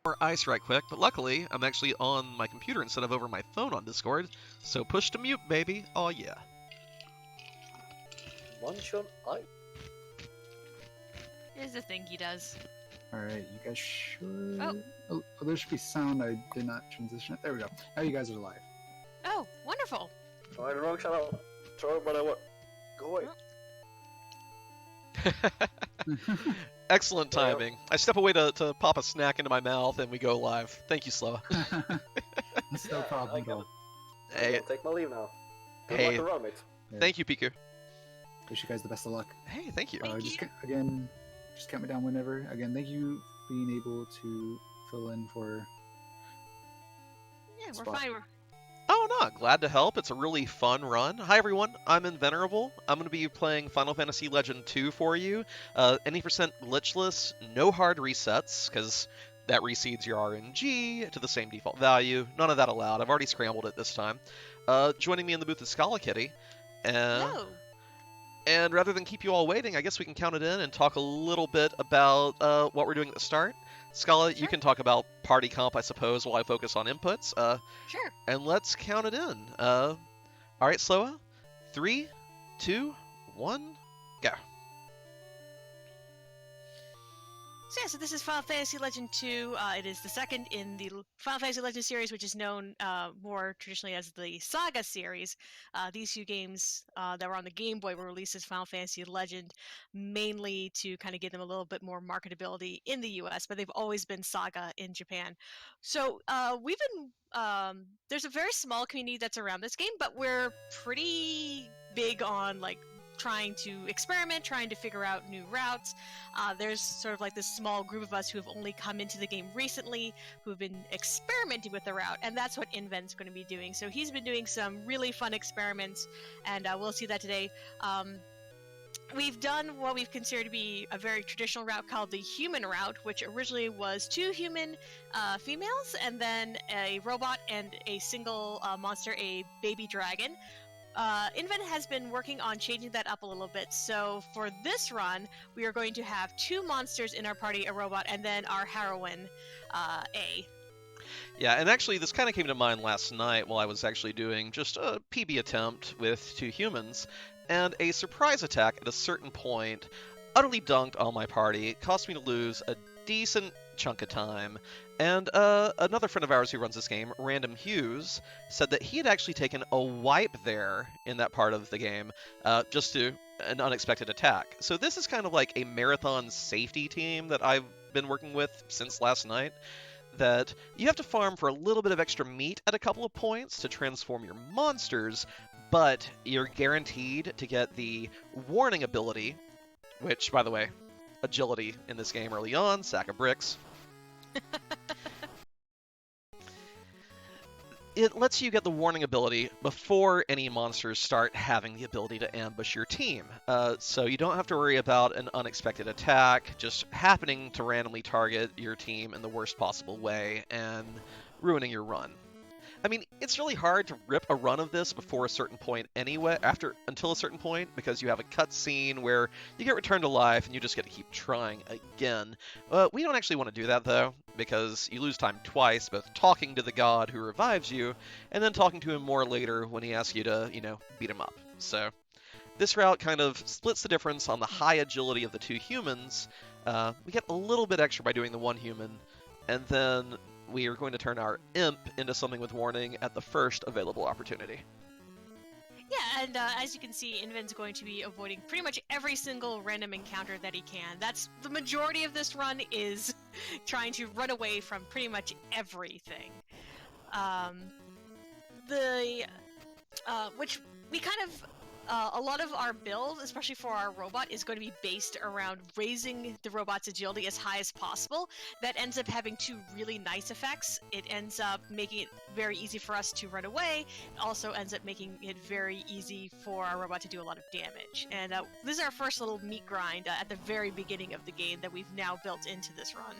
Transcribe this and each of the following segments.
Or ice right quick, but luckily I'm actually on my computer instead of over my phone on Discord, so push to mute, baby. Oh yeah. Munch on ice. Is the thing he does. Alright, you guys should... Oh, there should be sound. I did not transition it. There we go. Now you guys are live. Oh, wonderful. Alright, wrong channel. Throw it, but I want. Go away. Excellent timing. I step away to pop a snack into my mouth and we go live. Thank you, Sloa. That's no problem at all. Hey, I'll take my leave now. Good Hey. luck around it. thank you, Piku. Wish you guys the best of luck. Hey, thank you. Again, just count me down whenever. Again, thank you for being able to fill in for... Yeah, we're Spot. fine. Oh, no, glad to help. It's a really fun run. Hi, everyone. I'm Invenerable. I'm going to be playing Final Fantasy Legend 2 for you. Any percent glitchless, no hard resets, because that reseeds your RNG to the same default value. None of that allowed. I've already scrambled it this time. Joining me in the booth is Scala Kitty. No. And rather than keep you all waiting, I guess we can count it in and talk a little bit about what we're doing at the start. Scala, Sure. you can talk about party comp, I suppose, while I focus on inputs. Sure. And let's count it in. All right, Sloa. 3, 2, 1, go. So this is Final Fantasy Legend 2. It is the second in the Final Fantasy Legend series, which is known more traditionally as the Saga series. These two games that were on the Game Boy were released as Final Fantasy Legend, mainly to kind of give them a little bit more marketability in the US, but they've always been Saga in Japan. So we've been, there's a very small community that's around this game, but we're pretty big on trying to experiment, trying to figure out new routes. There's sort of like this small group of us who have only come into the game recently, who've been experimenting with the route, and that's what Inven's going to be doing. So he's been doing some really fun experiments, and we'll see that today. We've done what we've considered to be a very traditional route called the human route, which originally was 2 human females, and then a robot and a single monster, a baby dragon. Inven has been working on changing that up a little bit, so for this run, we are going to have 2 monsters in our party, a robot, and then our heroine, A. Yeah, and actually, this kind of came to mind last night while I was actually doing just a PB attempt with 2 humans, and a surprise attack at a certain point utterly dunked on my party. It cost me to lose a decent chunk of time. And another friend of ours who runs this game, Random Hughes, said that he had actually taken a wipe there in that part of the game just to an unexpected attack. So this is kind of like a marathon safety team that I've been working with since last night, that you have to farm for a little bit of extra meat at a couple of points to transform your monsters, but you're guaranteed to get the warning ability, which, by the way, agility in this game early on, sack of bricks. It lets you get the warning ability before any monsters start having the ability to ambush your team. So you don't have to worry about an unexpected attack just happening to randomly target your team in the worst possible way and ruining your run. I mean, it's really hard to rip a run of this before a certain point anyway, until a certain point, because you have a cutscene where you get returned to life and you just get to keep trying again. We don't actually want to do that, though, because you lose time twice, both talking to the god who revives you, and then talking to him more later when he asks you to, beat him up. So this route kind of splits the difference on the high agility of the 2 humans. We get a little bit extra by doing the 1 human, and then we are going to turn our imp into something with warning at the first available opportunity. Yeah, and as you can see, Inven's going to be avoiding pretty much every single random encounter that he can. That's the majority of this run, is trying to run away from pretty much everything. Which we kind of... a lot of our build, especially for our robot, is going to be based around raising the robot's agility as high as possible. That ends up having 2 really nice effects. It ends up making it very easy for us to run away. It also ends up making it very easy for our robot to do a lot of damage. And this is our first little meat grind at the very beginning of the game that we've now built into this run.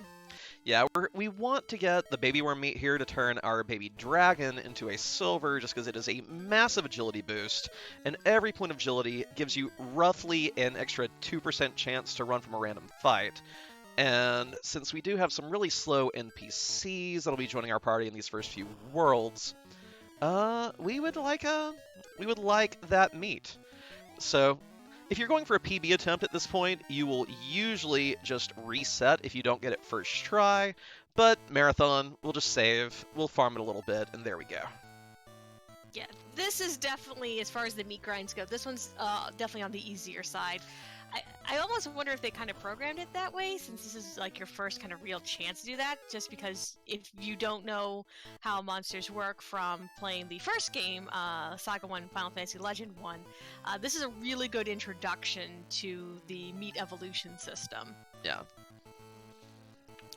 Yeah, we want to get the baby worm meat here to turn our baby dragon into a silver, just because it is a massive agility boost, and every point of agility gives you roughly an extra 2% chance to run from a random fight. And since we do have some really slow NPCs that'll be joining our party in these first few worlds, we would like that meat. So if you're going for a PB attempt at this point, you will usually just reset if you don't get it first try. But Marathon, we'll just save, we'll farm it a little bit, and there we go. Yeah, this is definitely, as far as the meat grinds go, this one's definitely on the easier side. I almost wonder if they kind of programmed it that way, since this is like your first kind of real chance to do that, just because if you don't know how monsters work from playing the first game, Saga 1 Final Fantasy Legend 1, this is a really good introduction to the meat evolution system. Yeah.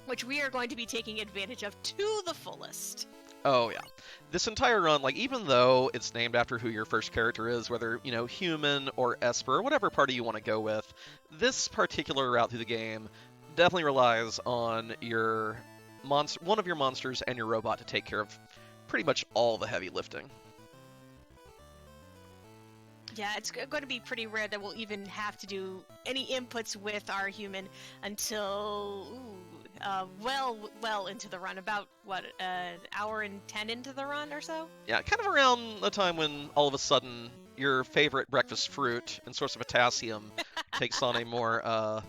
Which we are going to be taking advantage of to the fullest. Oh, yeah. This entire run, like, even though it's named after who your first character is, whether, you know, human or Esper, whatever party you want to go with, this particular route through the game definitely relies on your one of your monsters and your robot to take care of pretty much all the heavy lifting. Yeah, it's going to be pretty rare that we'll even have to do any inputs with our human until... well into the run. About, what, an hour and 10 into the run or so? Yeah, kind of around the time when all of a sudden your favorite breakfast fruit and source of potassium takes on a more,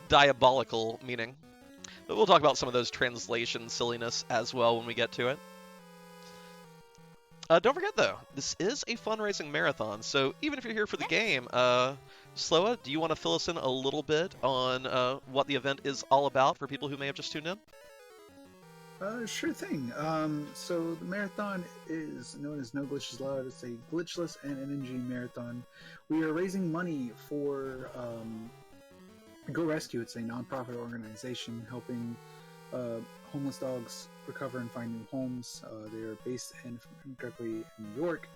diabolical meaning. But we'll talk about some of those translation silliness as well when we get to it. Don't forget, though, this is a fundraising marathon, so even if you're here for the game, Sloa, do you want to fill us in a little bit on what the event is all about for people who may have just tuned in? Sure thing. So the marathon is known as No Glitches Allowed. It's a glitchless and NNG marathon. We are raising money for Go Rescue. It's a nonprofit organization helping homeless dogs recover and find new homes. They are based in, if I'm correctly, New York,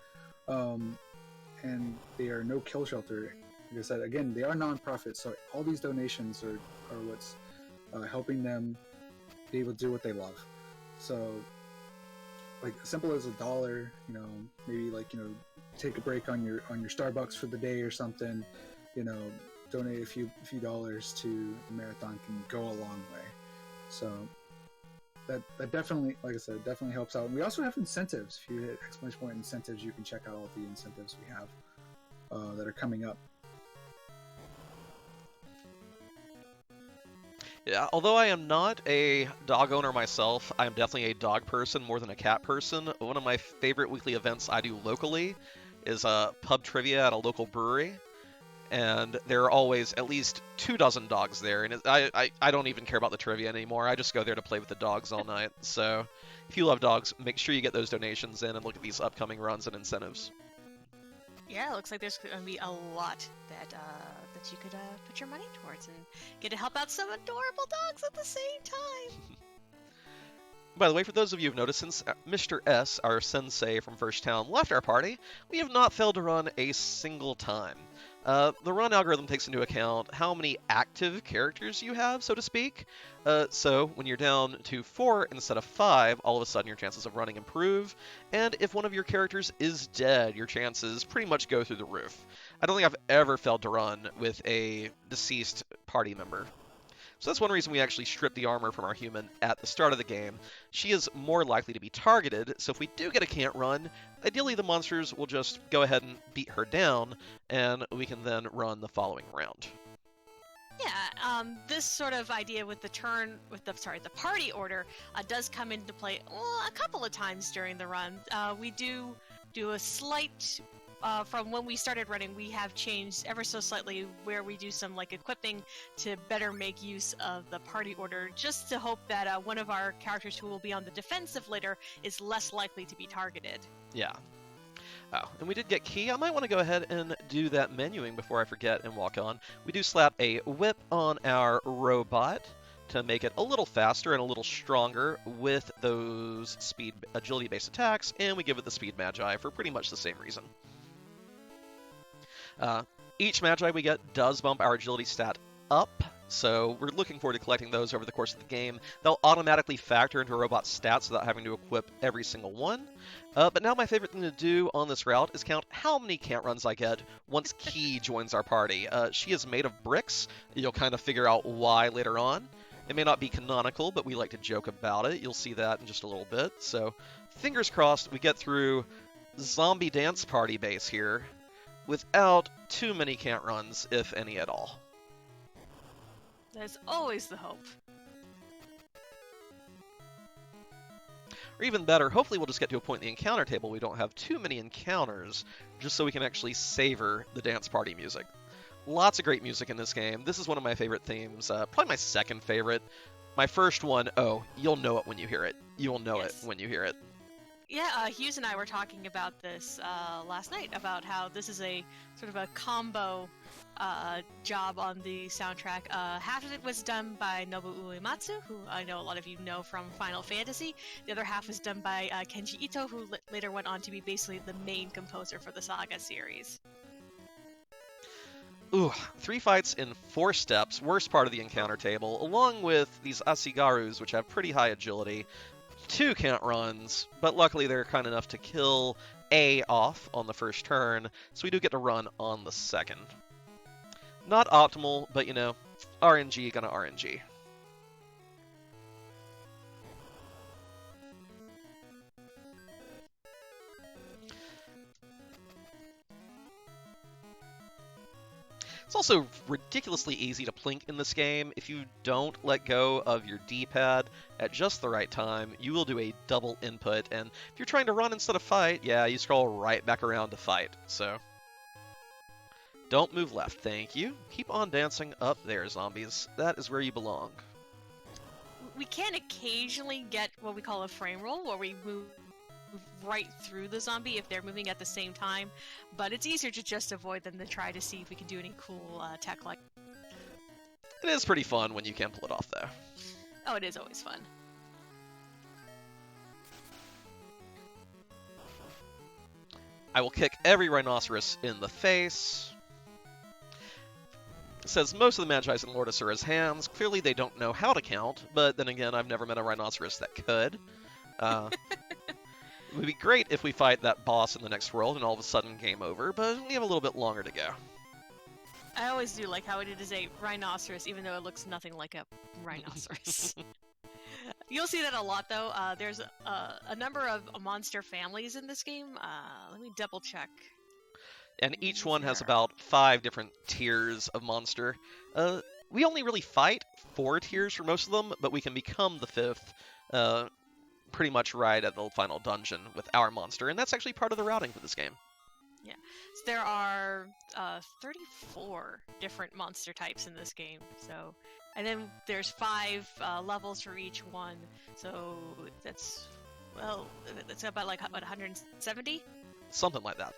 and they are no kill shelter. Like I said, again, they are nonprofit, so all these donations are what's helping them be able to do what they love. So, like, as simple as $1, you know, maybe like, you know, take a break on your Starbucks for the day or something, you know, donate a few dollars to the marathon can go a long way. So that definitely, like I said, definitely helps out. And we also have incentives. If you hit exclamation point incentives, you can check out all the incentives we have that are coming up. Yeah, although I am not a dog owner myself, I am definitely a dog person more than a cat person. One of my favorite weekly events I do locally is pub trivia at a local brewery. And there are always at least 24 dogs there, and I don't even care about the trivia anymore. I just go there to play with the dogs all night. So if you love dogs, make sure you get those donations in and look at these upcoming runs and incentives. Yeah, it looks like there's going to be a lot that you could put your money towards and get to help out some adorable dogs at the same time. By the way, for those of you who've noticed, since Mr. S, our sensei from First Town, left our party, we have not failed to run a single time. The run algorithm takes into account how many active characters you have, so to speak. So when you're down to 4 instead of 5, all of a sudden your chances of running improve. And if one of your characters is dead, your chances pretty much go through the roof. I don't think I've ever failed to run with a deceased party member. So that's one reason we actually strip the armor from our human at the start of the game. She is more likely to be targeted, so if we do get a can't run, ideally the monsters will just go ahead and beat her down, and we can then run the following round. Yeah, this sort of idea with the party order does come into play a couple of times during the run. We do a slight... from when we started running, we have changed ever so slightly where we do some like equipping to better make use of the party order, just to hope that one of our characters who will be on the defensive later is less likely to be targeted. Yeah. Oh, and we did get key. I might want to go ahead and do that menuing before I forget and walk on. We do slap a whip on our robot to make it a little faster and a little stronger with those speed agility-based attacks, and we give it the speed magi for pretty much the same reason. Each magi we get does bump our agility stat up, so we're looking forward to collecting those over the course of the game. They'll automatically factor into a robot's stats without having to equip every single one. But now my favorite thing to do on this route is count how many can't runs I get once Key joins our party. She is made of bricks. You'll kind of figure out why later on. It may not be canonical, but we like to joke about it. You'll see that in just a little bit. So fingers crossed we get through Zombie Dance Party base here without too many can't runs, if any at all. There's always the hope. Or even better, hopefully we'll just get to a point in the encounter table we don't have too many encounters, just so we can actually savor the dance party music. Lots of great music in this game. This is one of my favorite themes, probably my second favorite. My first one, oh, you'll know it when you hear it. You will know it when you hear it. Yeah, Hughes and I were talking about this last night, about how this is a sort of a combo job on the soundtrack. Half of it was done by Nobuo Uematsu, who I know a lot of you know from Final Fantasy. The other half was done by Kenji Ito, who later went on to be basically the main composer for the Saga series. Ooh, 3 fights in 4 steps, worst part of the encounter table, along with these Asigarus, which have pretty high agility. 2 can't runs, but luckily they're kind enough to kill A off on the first turn, so we do get to run on the second. Not optimal, but you know, RNG gonna RNG. It's also ridiculously easy to plink in this game. If you don't let go of your D-pad at just the right time, you will do a double input, and if you're trying to run instead of fight, yeah, you scroll right back around to fight, so... Don't move left, thank you. Keep on dancing up there, zombies. That is where you belong. We can occasionally get what we call a frame roll, where we move right through the zombie if they're moving at the same time, but it's easier to just avoid them than try to see if we can do any cool tech like. It is pretty fun when you can pull it off, though. Oh, it is always fun. I will kick every rhinoceros in the face. It says most of the Magi's in Lord Asura's hands. Clearly they don't know how to count, but then again, I've never met a rhinoceros that could. It would be great if we fight that boss in the next world and all of a sudden game over, but we have a little bit longer to go. I always do like how it is a rhinoceros, even though it looks nothing like a rhinoceros. You'll see that a lot, though. There's a number of monster families in this game. Let me double check. And each one has about 5 different tiers of monster. We only really fight 4 tiers for most of them, but we can become the 5th pretty much right at the final dungeon with our monster, and that's actually part of the routing for this game. Yeah, so there are 34 different monster types in this game. So, and then there's 5 levels for each one. So that's about like what, 170? Something like that.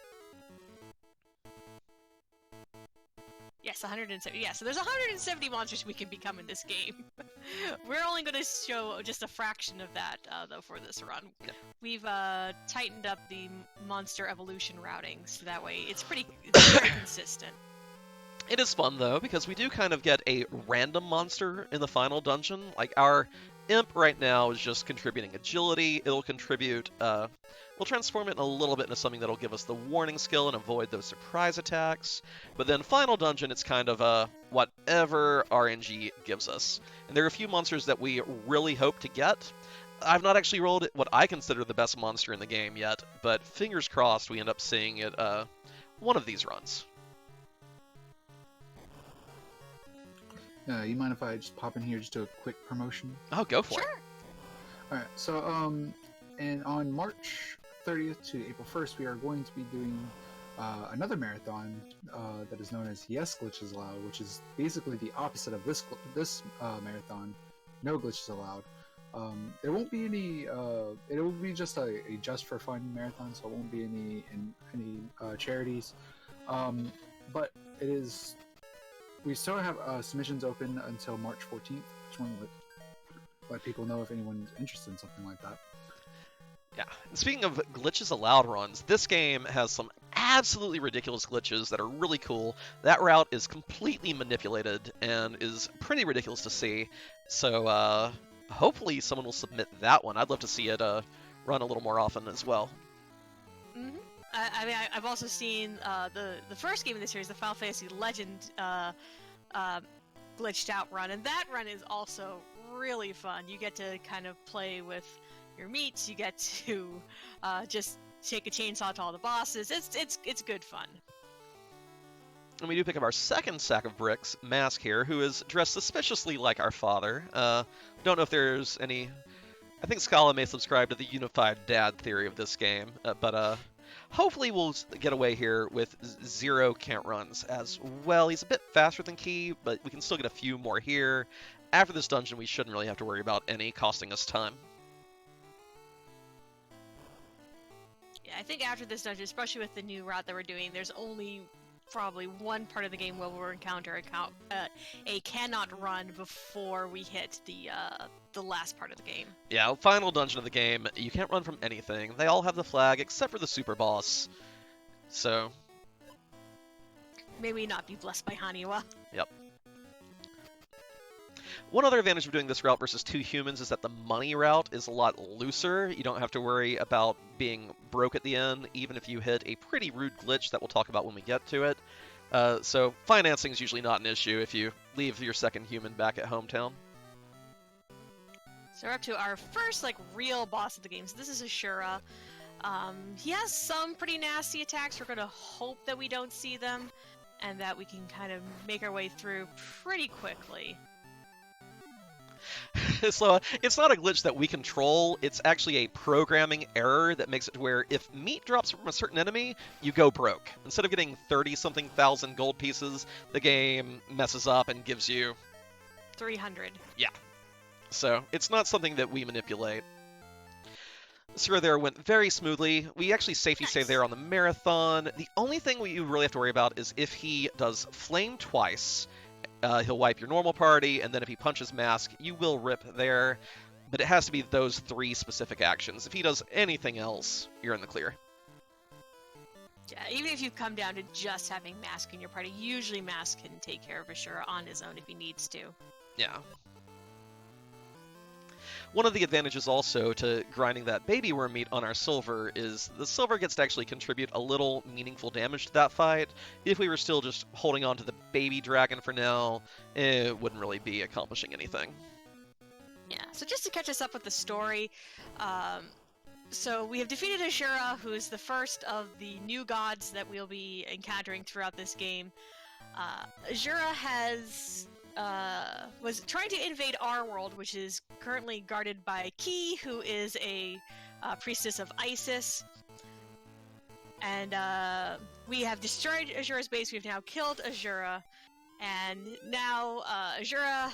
Yes, 170. Yeah, so there's 170 monsters we can become in this game. We're only going to show just a fraction of that, though, for this run. Yeah. We've tightened up the monster evolution routing, so that way it's very consistent. It is fun, though, because we do kind of get a random monster in the final dungeon. Like, our imp right now is just contributing agility. It'll contribute... We'll transform it in a little bit into something that'll give us the warning skill and avoid those surprise attacks. But then final dungeon, it's kind of whatever RNG gives us. And there are a few monsters that we really hope to get. I've not actually rolled what I consider the best monster in the game yet, but fingers crossed we end up seeing it one of these runs. You mind if I just pop in here, just do a quick promotion? Oh, go for it. Sure. All right, so and on March 30th to April 1st, we are going to be doing another marathon that is known as Yes Glitches Allowed, which is basically the opposite of this marathon. No glitches allowed. There won't be any. It will be just a just for fun marathon, so it won't be any charities. But it is. We still have submissions open until March 14th. Just want to let people know if anyone's interested in something like that. Yeah. And speaking of glitches allowed runs, this game has some absolutely ridiculous glitches that are really cool. That route is completely manipulated and is pretty ridiculous to see. So hopefully someone will submit that one. I'd love to see it run a little more often as well. hmm I mean, I've also seen the first game in the series, the Final Fantasy Legend glitched out run, and that run is also really fun. You get to kind of play with your meats. You get to just take a chainsaw to all the bosses. It's good fun. And we do pick up our second sack of bricks, Mask here, who is dressed suspiciously like our father. Don't know if there's any... I think Scala may subscribe to the unified dad theory of this game, but hopefully we'll get away here with 0 can't runs as well. He's a bit faster than Key, but we can still get a few more here. After this dungeon, we shouldn't really have to worry about any costing us time. Yeah, I think after this dungeon, especially with the new route that we're doing, there's only probably one part of the game where we'll encounter a cannot run before we hit the last part of the game. Yeah, final dungeon of the game, you can't run from anything. They all have the flag except for the super boss. So, may we not be blessed by Haniwa. yep. One other advantage of doing this route versus 2 humans is that the money route is a lot looser. You don't have to worry about being broke at the end, even if you hit a pretty rude glitch that we'll talk about when we get to it. So financing is usually not an issue if you leave your second human back at hometown. So we're up to our first real boss of the game. So this is Ashura. He has some pretty nasty attacks. We're going to hope that we don't see them and that we can kind of make our way through pretty quickly. So it's not a glitch that we control, it's actually a programming error that makes it to where if meat drops from a certain enemy, you go broke. Instead of getting 30-something thousand gold pieces, the game messes up and gives you 300. Yeah. So it's not something that we manipulate. Sure, there went very smoothly. We actually safety save there on the marathon. The only thing you really have to worry about is if he does flame twice, he'll wipe your normal party, and then if he punches Mask, you will rip there. But it has to be those 3 specific actions. If he does anything else, you're in the clear. Yeah, even if you come down to just having Mask in your party, usually Mask can take care of Ashura on his own if he needs to. Yeah. One of the advantages also to grinding that baby worm meat on our silver is the silver gets to actually contribute a little meaningful damage to that fight. If we were still just holding on to the baby dragon for now, it wouldn't really be accomplishing anything. Yeah, so just to catch us up with the story, so we have defeated Ashura, who is the first of the new gods that we'll be encountering throughout this game. Ashura was trying to invade our world, which is currently guarded by Ki, who is a priestess of Isis. And we have destroyed Ashura's base. We've now killed Ashura. And now Ashura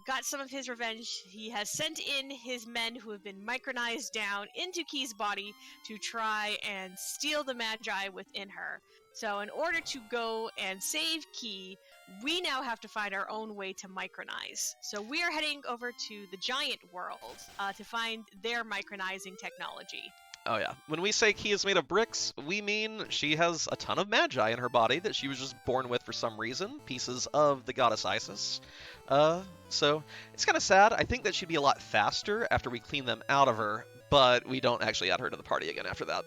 got some of his revenge. He has sent in his men who have been micronized down into Ki's body to try and steal the Magi within her. So in order to go and save Ki, we now have to find our own way to micronize. So we are heading over to the giant world to find their micronizing technology. Oh yeah. When we say Ki is made of bricks, we mean she has a ton of magi in her body that she was just born with for some reason, pieces of the goddess Isis. So it's kind of sad. I think that she'd be a lot faster after we clean them out of her, but we don't actually add her to the party again after that.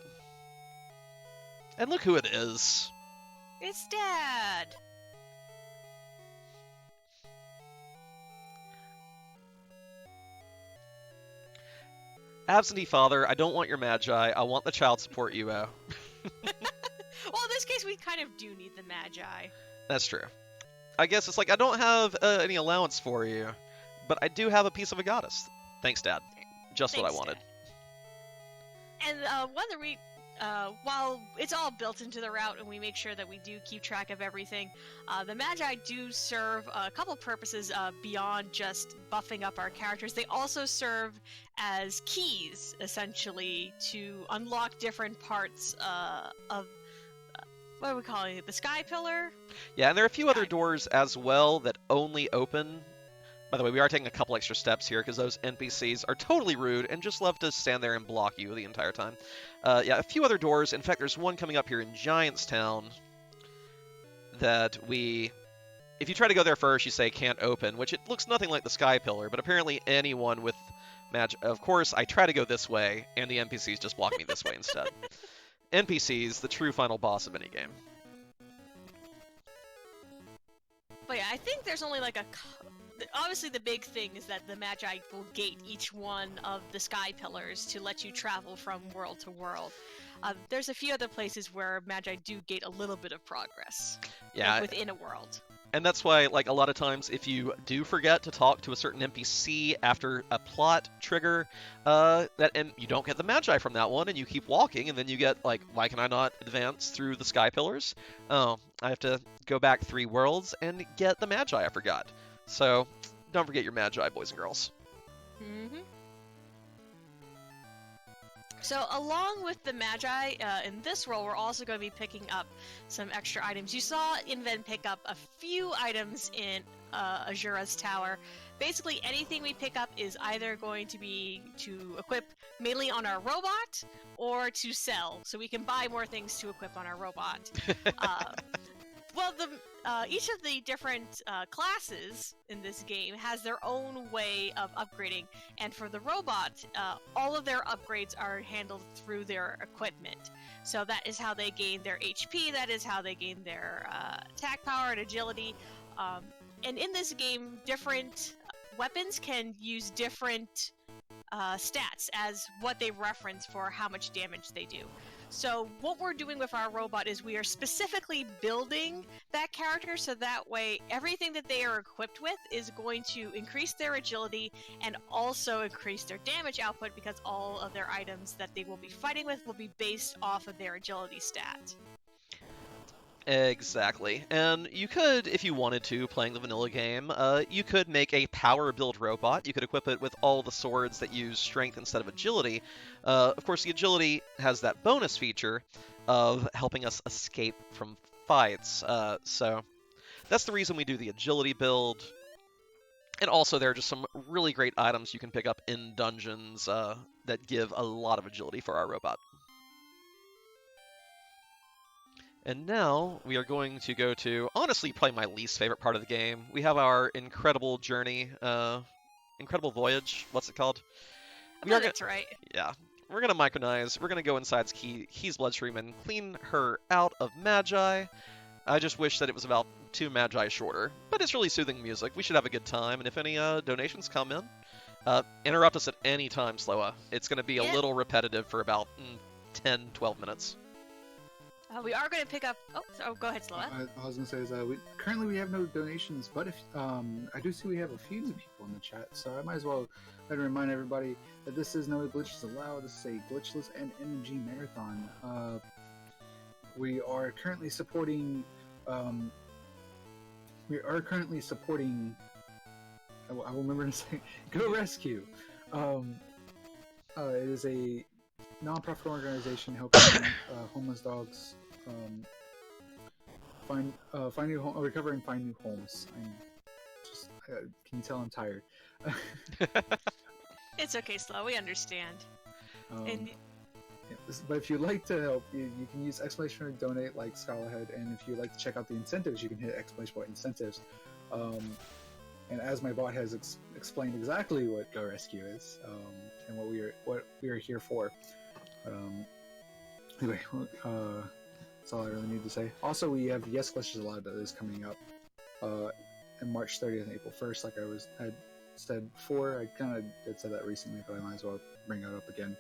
And look who it is. It's Dad! Absentee father, I don't want your magi. I want the child support UO. Well, in this case, we kind of do need the Magi. That's true. I guess it's like, I don't have any allowance for you, but I do have a piece of a goddess. Thanks, Dad. Just what I wanted. Dad. And whether we, while it's all built into the route and we make sure that we do keep track of everything, the Magi do serve a couple purposes beyond just buffing up our characters. They also serve as keys, essentially, to unlock different parts of, what are we calling it, the Sky Pillar? Yeah, and there are a few other doors as well that only open By the way, we are taking a couple extra steps here because those NPCs are totally rude and just love to stand there and block you the entire time. Yeah, a few other doors. In fact, there's one coming up here in Giantstown that if you try to go there first, you say can't open, which it looks nothing like the Sky Pillar, but apparently anyone with magic... Of course, I try to go this way, and the NPCs just block me this way instead. NPCs, the true final boss of any game. But yeah, I think there's only like obviously the big thing is that the Magi will gate each one of the Sky Pillars to let you travel from world to world. There's a few other places where Magi do gate a little bit of progress, Yeah, like within a world. and that's why, like, a lot of times, if you do forget to talk to a certain NPC after a plot trigger, and you don't get the Magi from that one, and you keep walking, and then you get, like, why can I not advance through the Sky Pillars? Oh, I have to go back 3 worlds and get the Magi I forgot. So, don't forget your Magi, boys and girls. Mm-hmm. So along with the Magi, in this role, we're also going to be picking up some extra items. You saw Inven pick up a few items in Azura's tower. Basically, anything we pick up is either going to be to equip mainly on our robot or to sell, so we can buy more things to equip on our robot. Well, each of the different classes in this game has their own way of upgrading, and for the robot, all of their upgrades are handled through their equipment. So that is how they gain their HP, that is how they gain their attack power and agility. And in this game, different weapons can use different stats as what they reference for how much damage they do. So what we're doing with our robot is we are specifically building that character so that way everything that they are equipped with is going to increase their agility and also increase their damage output, because all of their items that they will be fighting with will be based off of their agility stat. Exactly. And you could, if you wanted to, playing the vanilla game, you could make a power build robot. You could equip it with all the swords that use strength instead of agility. Of course, the agility has that bonus feature of helping us escape from fights. So that's the reason we do the agility build. And also, there are just some really great items you can pick up in dungeons that give a lot of agility for our robot. And now we are going to go to, honestly, probably my least favorite part of the game. We have our incredible journey, incredible voyage. What's it called? That's right. Yeah, we're gonna micronize. We're gonna go inside Key's bloodstream and clean her out of Magi. I just wish that it was about 2 Magi shorter, but it's really soothing music. We should have a good time. And if any donations come in, interrupt us at any time, Sloa. It's gonna be a little repetitive for about 10, 12 minutes. We are going to pick up... Oh, go ahead, Sloa. I was going to say is currently we have no donations, but if I do see we have a few new people in the chat, so I might as well remind everybody that this is no Glitchless Allowed. This is a Glitchless and MG Marathon. We are currently supporting... I will remember to say Go Rescue. It is a non-profit organization helping homeless dogs find new recover and find new homes. Can you tell I'm tired? It's okay, Slow. We understand. But if you'd like to help, you can use exclamation point donate like Scalahead, and if you'd like to check out the incentives, you can hit exclamation point incentives. And as my bot has explained exactly what Go Rescue is, and what we are here for. Anyway, that's all I really need to say. Also, we have Yes Glitches Allowed that is coming up in March 30th and April 1st, like I had said before. I kind of did say that recently, but I might as well bring it up again.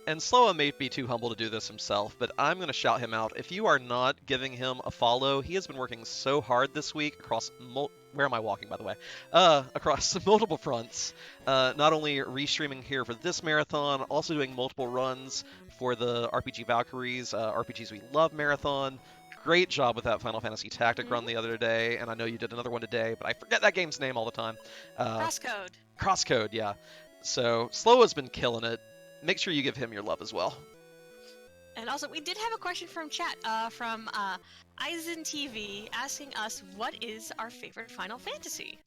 And Sloa may be too humble to do this himself, but I'm going to shout him out. If you are not giving him a follow, he has been working so hard this week across where am I walking, by the way? Across multiple fronts. Not only restreaming here for this marathon, also doing multiple runs for the RPG Valkyries, RPGs We Love marathon. Great job with that Final Fantasy Tactic run the other day, and I know you did another one today, but I forget that game's name all the time. Crosscode. Crosscode, yeah. So Sloa's been killing it. Make sure you give him your love as well. And also, we did have a question from chat, from Eisen TV, asking us what is our favorite Final Fantasy.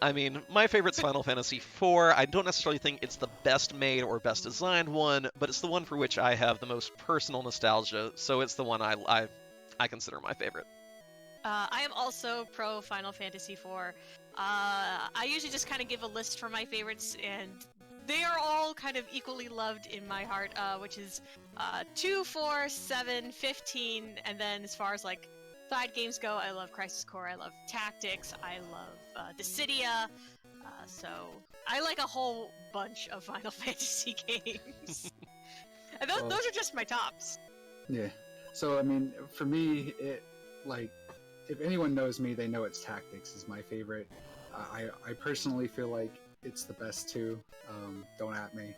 I mean, my favorite's Final Fantasy IV. I don't necessarily think it's the best made or best designed one, but it's the one for which I have the most personal nostalgia, so it's the one I consider my favorite. I am also pro Final Fantasy IV. I usually just kind of give a list for my favorites, and they are all kind of equally loved in my heart, which is 2, 4, 7, 15, and then as far as like side games go, I love Crisis Core, I love Tactics, I love Dissidia, so I like a whole bunch of Final Fantasy games. And those are just my tops. Yeah. So I mean, for me, it like if anyone knows me, they know it's Tactics is my favorite. I personally feel like it's the best too. Don't at me.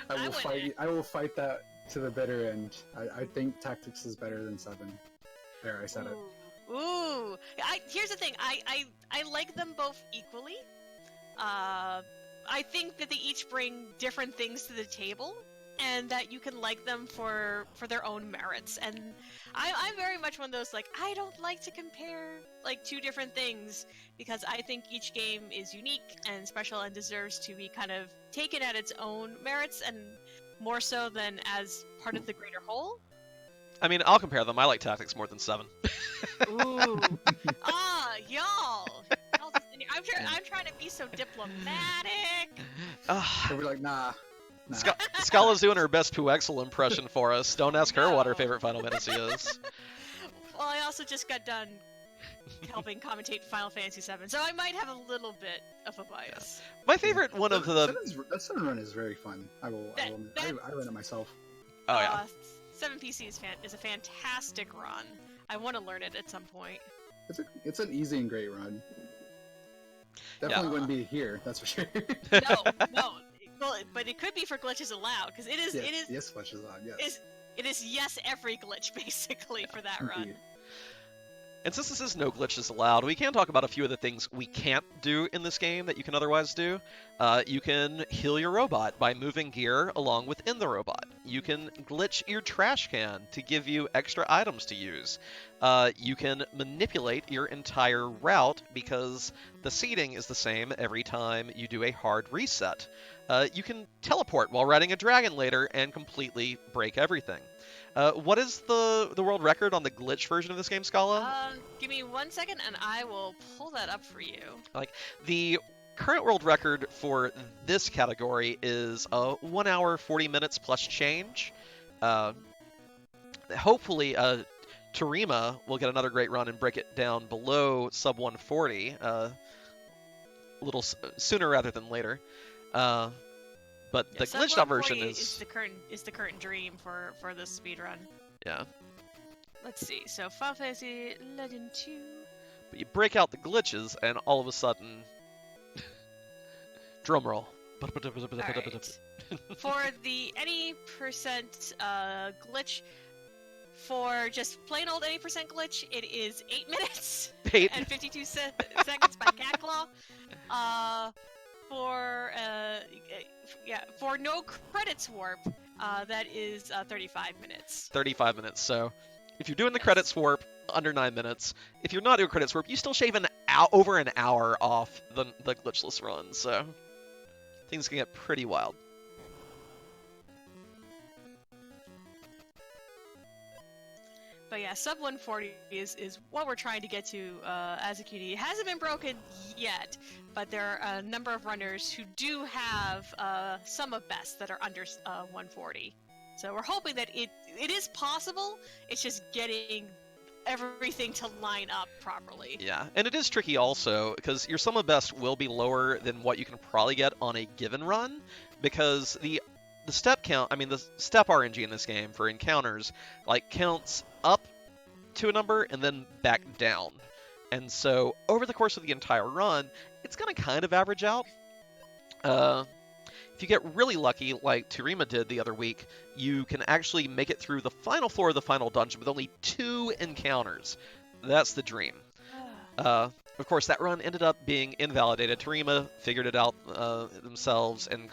I will fight that to the bitter end. I think Tactics is better than 7. There, I said it. Ooh. Here's the thing. I like them both equally. I think that they each bring different things to the table, and that you can like them for their own merits. And I'm very much one of those, like, I don't like to compare like two different things, because I think each game is unique and special and deserves to be kind of taken at its own merits, and more so than as part of the greater whole. I mean, I'll compare them. I like Tactics more than 7. Ooh. Y'all. I'm trying to be so diplomatic. So we're like, nah. Scala's doing her best Puexel impression for us. Don't ask her what her favorite Final Fantasy is. Well, I also just got done helping commentate Final Fantasy VII, so I might have a little bit of a bias. My favorite one of the... That 7 run is very fun. I run it myself. Oh, yeah. 7 PC is a fantastic run. I want to learn it at some point. It's an easy and great run. Definitely wouldn't be here, that's for sure. No. Well, but it could be for glitches allowed, because it is. Yes, glitches allowed. Yes. It is yes every glitch basically for that run. Indeed. And since this is no glitches allowed, we can talk about a few of the things we can't do in this game that you can otherwise do. You can heal your robot by moving gear along within the robot. You can glitch your trash can to give you extra items to use. You can manipulate your entire route because the seating is the same every time you do a hard reset. You can teleport while riding a dragon later and completely break everything. What is the world record on the glitch version of this game, Scala? Give me 1 second and I will pull that up for you. Like, the current world record for this category is 1 hour 40 minutes plus change. Hopefully, Tarima will get another great run and break it down below sub 140 a little sooner rather than later. But the glitched out version is the current dream for this speedrun. Yeah. Let's see. So Final Fantasy Legend 2. But you break out the glitches, and all of a sudden, drum roll. Right. For the any percent glitch, for just plain old any percent glitch, it is 8 minutes 8 and 52 seconds by Catclaw. For no credits warp, that is 35 minutes. 35 minutes. So if you're doing the credits warp, under 9 minutes. If you're not doing credits warp, you still shave over an hour off the glitchless run. So things can get pretty wild. But yeah, sub 140 is what we're trying to get to as a QD. It hasn't been broken yet, but there are a number of runners who do have some of best that are under 140. So we're hoping that it is possible. It's just getting everything to line up properly. Yeah, and it is tricky also, because your sum of best will be lower than what you can probably get on a given run, because the step count, I mean, the step RNG in this game for encounters, like, counts up to a number and then back down. And so, over the course of the entire run, it's going to kind of average out. If you get really lucky, like Tarima did the other week, you can actually make it through the final floor of the final dungeon with only 2 encounters. That's the dream. Of course, that run ended up being invalidated. Tarima figured it out themselves and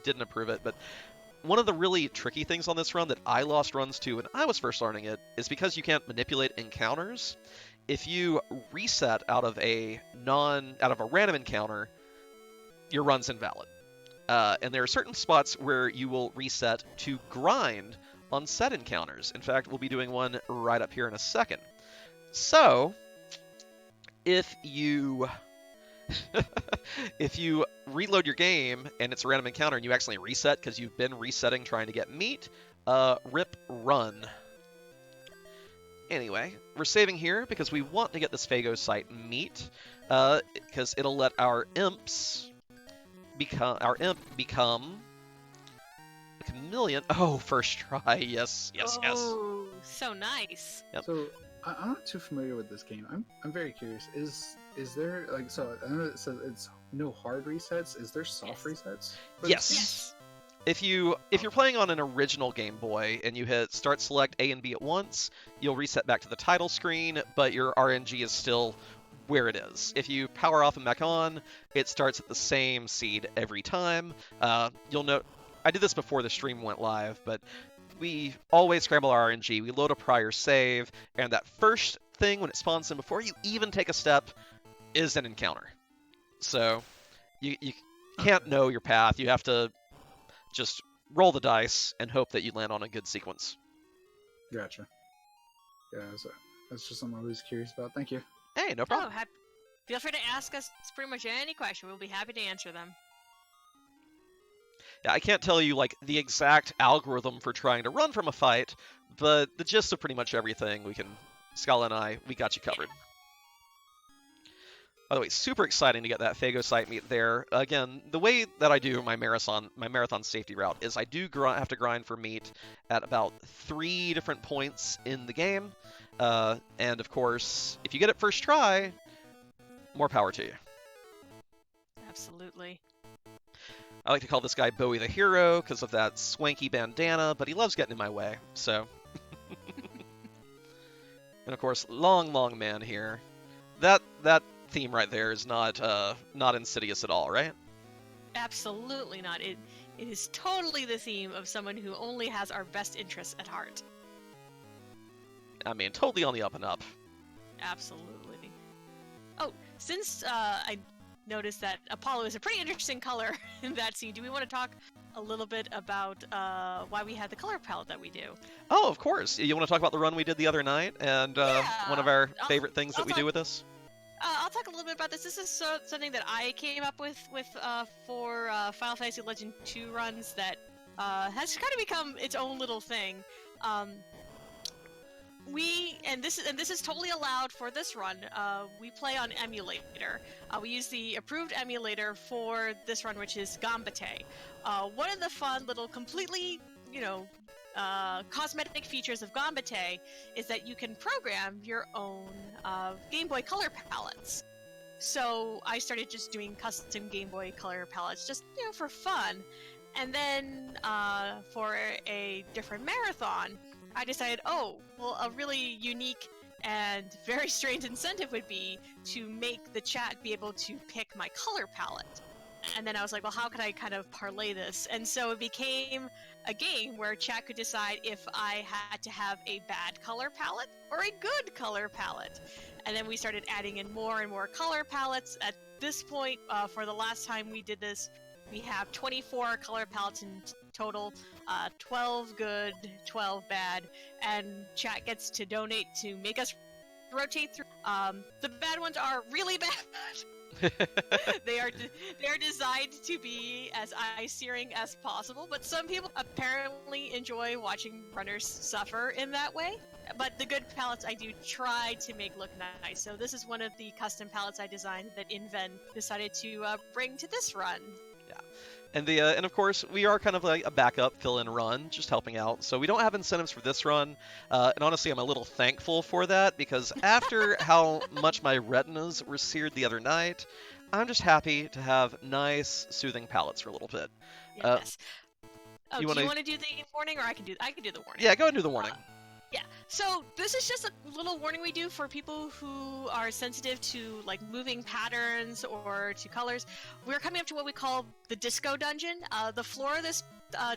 didn't approve it. But one of the really tricky things on this run that I lost runs to when I was first learning it is because you can't manipulate encounters. if you reset out of a random encounter, your run's invalid. And there are certain spots where you will reset to grind on set encounters. In fact, we'll be doing one right up here in a second. So, if you if you reload your game and it's a random encounter and you accidentally reset because you've been resetting trying to get meat, rip run. Anyway, we're saving here because we want to get this phagocyte meat, because it'll let our imp become a chameleon. Oh, first try. Yes. Oh, so nice. Yep. So I'm not too familiar with this game. I'm very curious. Is there like, so I know it says it's no hard resets. Is there soft resets? for this Yes. game? Yes. If you're playing on an original Game Boy and you hit start select A and B at once, you'll reset back to the title screen, but your RNG is still where it is. If you power off and back on, it starts at the same seed every time. You'll note I did this before the stream went live, but we always scramble our RNG. We load a prior save, and that first thing when it spawns in before you even take a step is an encounter. So you can't know your path. You have to just roll the dice and hope that you land on a good sequence. Gotcha. Yeah, so that's just something I was curious about. Thank you. Hey, no problem. Feel free to ask us pretty much any question. We'll be happy to answer them. Yeah, I can't tell you like the exact algorithm for trying to run from a fight, but the gist of pretty much everything Scala and I, we got you covered. By the way, super exciting to get that phagocyte meat there. Again, the way that I do my marathon safety route is I do have to grind for meat at about 3 different points in the game. And of course, if you get it first try, more power to you. Absolutely. I like to call this guy Bowie the hero because of that swanky bandana, but he loves getting in my way, so. And of course, long man here. That theme right there is not insidious at all, right? Absolutely not. It is totally the theme of someone who only has our best interests at heart. I mean, totally on the up and up. Absolutely. Oh, since I noticed that Apollo is a pretty interesting color in that scene, do we want to talk a little bit about why we had the color palette that we do? Oh, of course. You want to talk about the run we did the other night and one of our favorite things that we do with this? I'll talk a little bit about this. This is something that I came up with for Final Fantasy Legend 2 runs that has kind of become its own little thing. This is totally allowed for this run. We play on emulator. We use the approved emulator for this run, which is Gambate. One of the fun little completely, cosmetic features of Gambate is that you can program your own Game Boy Color palettes. So I started just doing custom Game Boy Color palettes, just for fun. And then for a different marathon, I decided, a really unique and very strange incentive would be to make the chat be able to pick my color palette. And then I was like, well, how could I kind of parlay this? And so it became a game where chat could decide if I had to have a bad color palette or a good color palette. And then we started adding in more and more color palettes. At this point, for the last time we did this, we have 24 color palettes in total, 12 good, 12 bad, and chat gets to donate to make us rotate through. The bad ones are really bad. They are designed to be as eye-searing as possible, but some people apparently enjoy watching runners suffer in that way. But the good palettes I do try to make look nice. So this is one of the custom palettes I designed that Inven decided to bring to this run. And and of course, we are kind of like a backup fill-in run, just helping out. So we don't have incentives for this run, and honestly, I'm a little thankful for that because after how much my retinas were seared the other night, I'm just happy to have nice, soothing palettes for a little bit. Yes. Do you wanna- want to do the warning, or I can do the warning? Yeah, go ahead and do the warning. Yeah, so this is just a little warning we do for people who are sensitive to like moving patterns or to colors. We're coming up to what we call the disco dungeon. The floor of this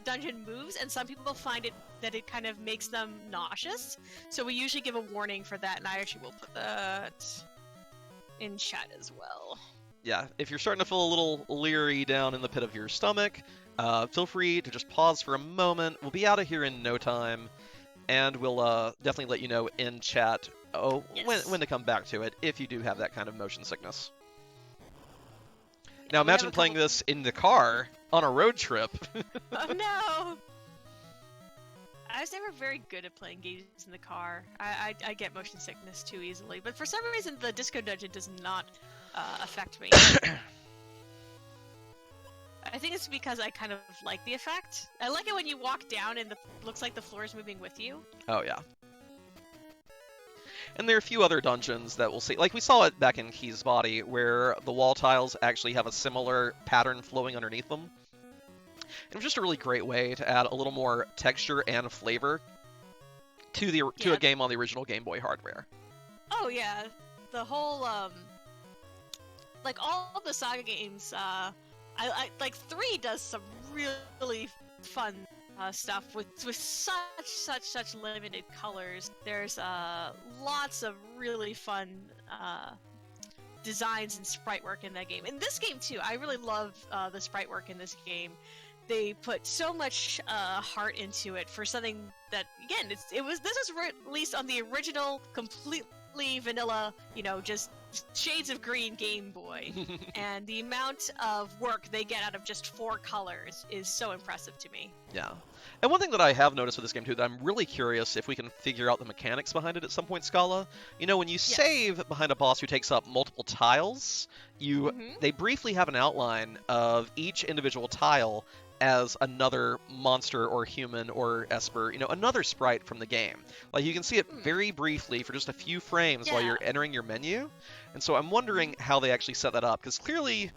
dungeon moves, and some people find that it kind of makes them nauseous. So we usually give a warning for that, and I actually will put that in chat as well. Yeah, if you're starting to feel a little leery down in the pit of your stomach, feel free to just pause for a moment. We'll be out of here in no time, and we'll definitely let you know in chat when to come back to it if you do have that kind of motion sickness. Now imagine playing this in the car on a road trip. Oh no! I was never very good at playing games in the car. I get motion sickness too easily, but for some reason the Disco Dungeon does not affect me. I think it's because I kind of like the effect. I like it when you walk down and looks like the floor is moving with you. Oh yeah. And there are a few other dungeons that we'll see. Like we saw it back in Key's Body, where the wall tiles actually have a similar pattern flowing underneath them. It was just a really great way to add a little more texture and flavor to a game on the original Game Boy hardware. Oh yeah, the whole like all the Saga games. I like 3 does some really fun stuff with such limited colors. There's lots of really fun designs and sprite work in that game. In this game too, I really love the sprite work in this game. They put so much heart into it for something that, again, this was released on the original, completely vanilla, just shades of green Game Boy, and the amount of work they get out of just 4 colors is so impressive to me. Yeah. And one thing that I have noticed with this game too, that I'm really curious if we can figure out the mechanics behind it at some point, Scala. When you save behind a boss who takes up multiple tiles, they briefly have an outline of each individual tile as another monster or human or Esper, another sprite from the game. Like, you can see it very briefly for just a few frames while you're entering your menu. And so I'm wondering how they actually set that up, because clearly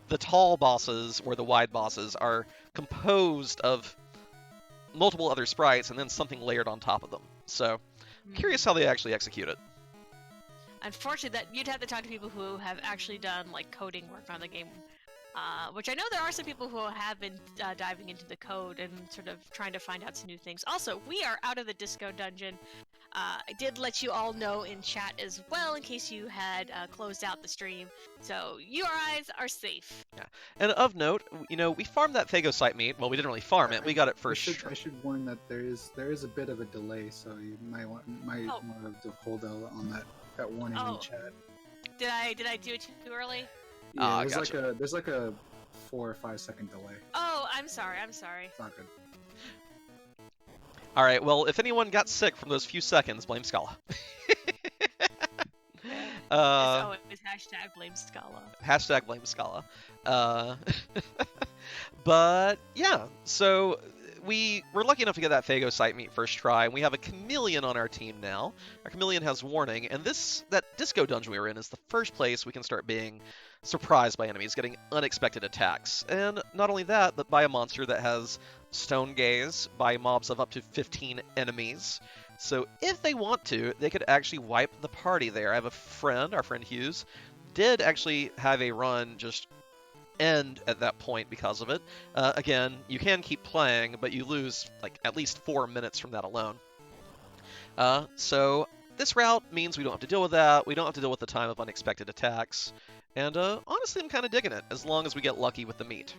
the tall bosses or the wide bosses are composed of multiple other sprites and then something layered on top of them. So I'm curious how they actually execute it. Unfortunately, that you'd have to talk to people who have actually done like coding work on the game. Which I know there are some people who have been diving into the code and sort of trying to find out some new things. Also, we are out of the Disco Dungeon. I did let you all know in chat as well, in case you had closed out the stream. So URIs are safe. Yeah, and of note, we farmed that Phagocyte meat. Well, we didn't really farm it. We got it first. I should warn that there is a bit of a delay, so you might want to hold out on that warning in chat. Did I do it too early? Yeah, there's like a 4 or 5 second delay. Oh, I'm sorry. It's not good. All right. Well, if anyone got sick from those few seconds, blame Scala. It was hashtag blame Scala. Hashtag blame Scala. But yeah, so we're lucky enough to get that Phagocyte meat first try, and we have a Chameleon on our team now. Our Chameleon has warning, and that Disco Dungeon we were in is the first place we can start being surprised by enemies, getting unexpected attacks. And not only that, but by a monster that has Stone Gaze, by mobs of up to 15 enemies. So if they want to, they could actually wipe the party there. I have a friend, our friend Hughes, did actually have a run just end at that point because of it. Again, you can keep playing, but you lose like at least 4 minutes from that alone. So this route means we don't have to deal with that. We don't have to deal with the time of unexpected attacks. And honestly, I'm kind of digging it, as long as we get lucky with the meat.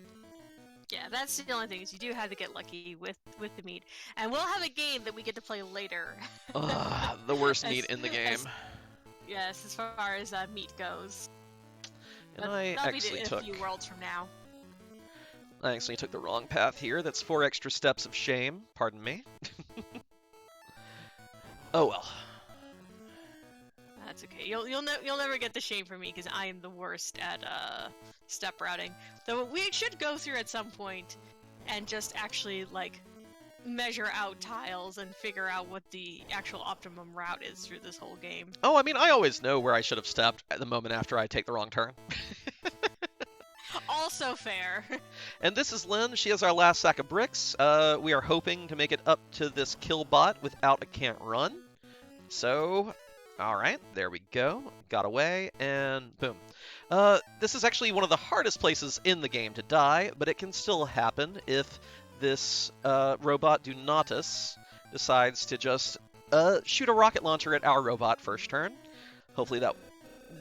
Yeah, that's the only thing, is you do have to get lucky with the meat. And we'll have a game that we get to play later. The worst meat in the game. Yes, as far as meat goes. And I actually took... a few worlds from now. I actually took the wrong path here. That's 4 extra steps of shame. Pardon me. Oh well. That's okay. You'll never get the shame from me, because I am the worst at step routing. Though we should go through at some point and just actually like measure out tiles and figure out what the actual optimum route is through this whole game. Oh, I mean, I always know where I should have stepped at the moment after I take the wrong turn. Also fair. And this is Lynn. She has our last sack of bricks. We are hoping to make it up to this kill bot without a can't run. So, alright, there we go. Got away, and boom. This is actually one of the hardest places in the game to die, but it can still happen if this robot Donatus decides to just shoot a rocket launcher at our robot first turn. Hopefully that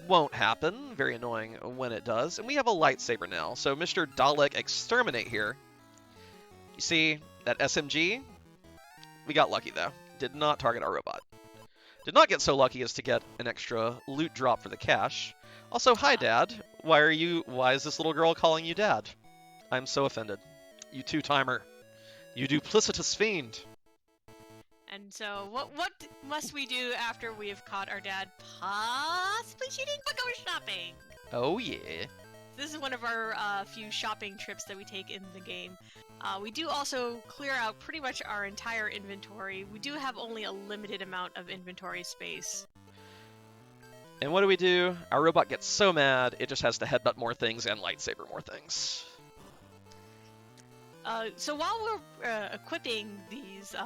won't happen. Very annoying when it does. And we have a lightsaber now. So Mr. Dalek Exterminate here. You see that SMG? We got lucky though. Did not target our robot. Did not get so lucky as to get an extra loot drop for the cash. Also, hi Dad. Why is this little girl calling you Dad? I'm so offended. You two-timer. You duplicitous fiend. And so, what must we do after we have caught our dad possibly cheating, but go shopping? Oh yeah. This is one of our few shopping trips that we take in the game. We do also clear out pretty much our entire inventory. We do have only a limited amount of inventory space. And what do? Our robot gets so mad, it just has to headbutt more things and lightsaber more things. So while we're equipping these,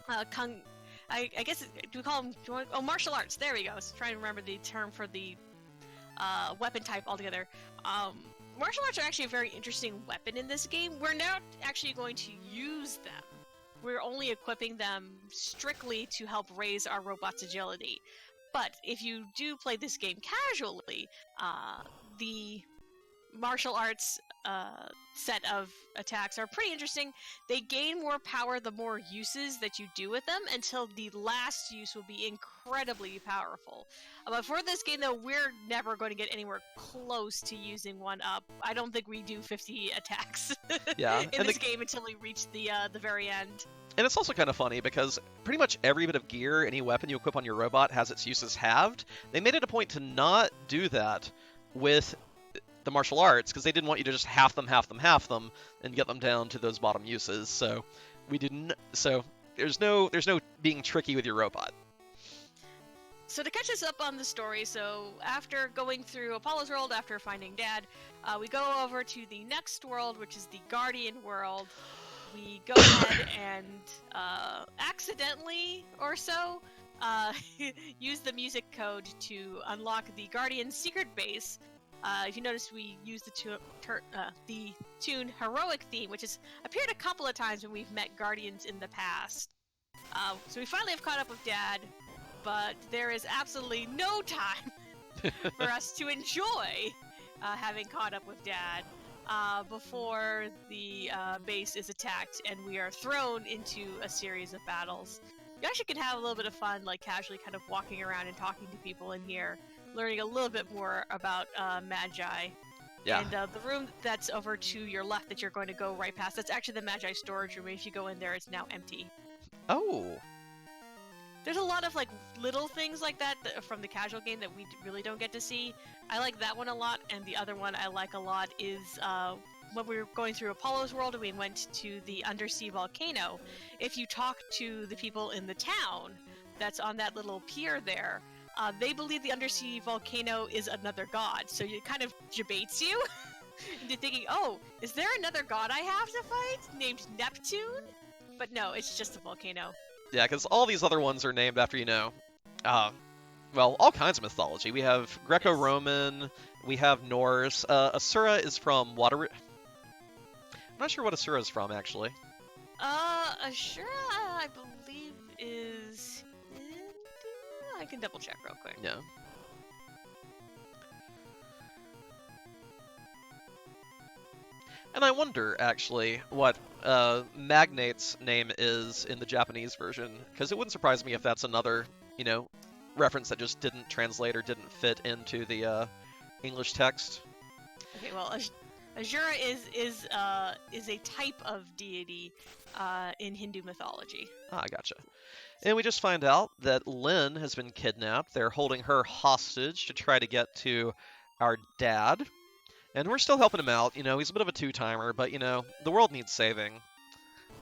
I guess, do we call them, martial arts, there we go. I was trying to remember the term for the weapon type altogether. Martial arts are actually a very interesting weapon in this game. We're not actually going to use them. We're only equipping them strictly to help raise our robot's agility. But if you do play this game casually, the martial arts set of attacks are pretty interesting. They gain more power the more uses that you do with them, until the last use will be incredibly powerful. But for this game, though, we're never going to get anywhere close to using one up. I don't think we do 50 attacks in this game until we reach the very end. And it's also kind of funny because pretty much every bit of gear, any weapon you equip on your robot has its uses halved. They made it a point to not do that with the martial arts because they didn't want you to just half them, and get them down to those bottom uses. So we didn't. So there's no being tricky with your robot. So to catch us up on the story, so after going through Apollo's world, after finding Dad, we go over to the next world, which is the Guardian world. We go ahead and accidentally or so use the music code to unlock the Guardian's secret base. If you notice, we use the tune Heroic Theme, which has appeared a couple of times when we've met Guardians in the past. So we finally have caught up with Dad, but there is absolutely no time for us to enjoy having caught up with Dad before the base is attacked and we are thrown into a series of battles. You actually can have a little bit of fun, like casually kind of walking around and talking to people in here, learning a little bit more about Magi. Yeah. And the room that's over to your left that you're going to go right past, that's actually the Magi storage room. If you go in there, it's now empty. Oh. There's a lot of like little things like that from the casual game that we really don't get to see. I like that one a lot, and the other one I like a lot is when we were going through Apollo's world and we went to the undersea volcano. If you talk to the people in the town that's on that little pier there, they believe the undersea volcano is another god, so it kind of debates you into thinking, oh, is there another god I have to fight named Neptune? But no, it's just a volcano. Yeah, because all these other ones are named after, well, all kinds of mythology. We have Greco-Roman, we have Norse. Asura is from water. I'm not sure what Asura is from, actually. Asura, I believe, is India? I can double check real quick. Yeah. And I wonder, actually, what Magnate's name is in the Japanese version, because it wouldn't surprise me if that's another, reference that just didn't translate or didn't fit into the English text. Okay, well, Asura is a type of deity in Hindu mythology. Ah, gotcha. And we just find out that Lynn has been kidnapped. They're holding her hostage to try to get to our dad. And we're still helping him out. He's a bit of a two-timer, but, the world needs saving.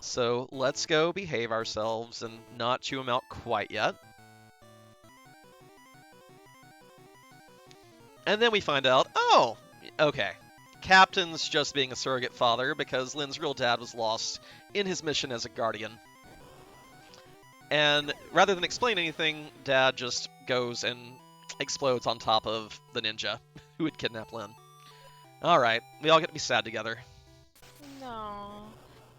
So let's go behave ourselves and not chew him out quite yet. And then we find out, oh, okay. Captain's just being a surrogate father because Lynn's real dad was lost in his mission as a guardian. And rather than explain anything, Dad just goes and explodes on top of the ninja who had kidnapped Lynn. Alright, we all get to be sad together. No.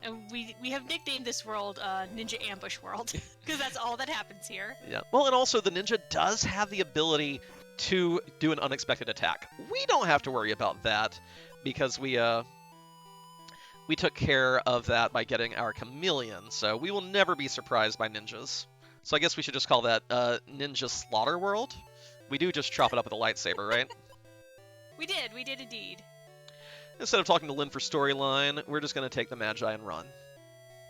And we have nicknamed this world Ninja Ambush World because that's all that happens here. Yeah. Well, and also the ninja does have the ability to do an unexpected attack. We don't have to worry about that because we took care of that by getting our chameleon, so we will never be surprised by ninjas. So I guess we should just call that Ninja Slaughter World. We do just chop it up with a lightsaber, right? We did indeed. Instead of talking to Lynn for storyline, we're just going to take the Magi and run.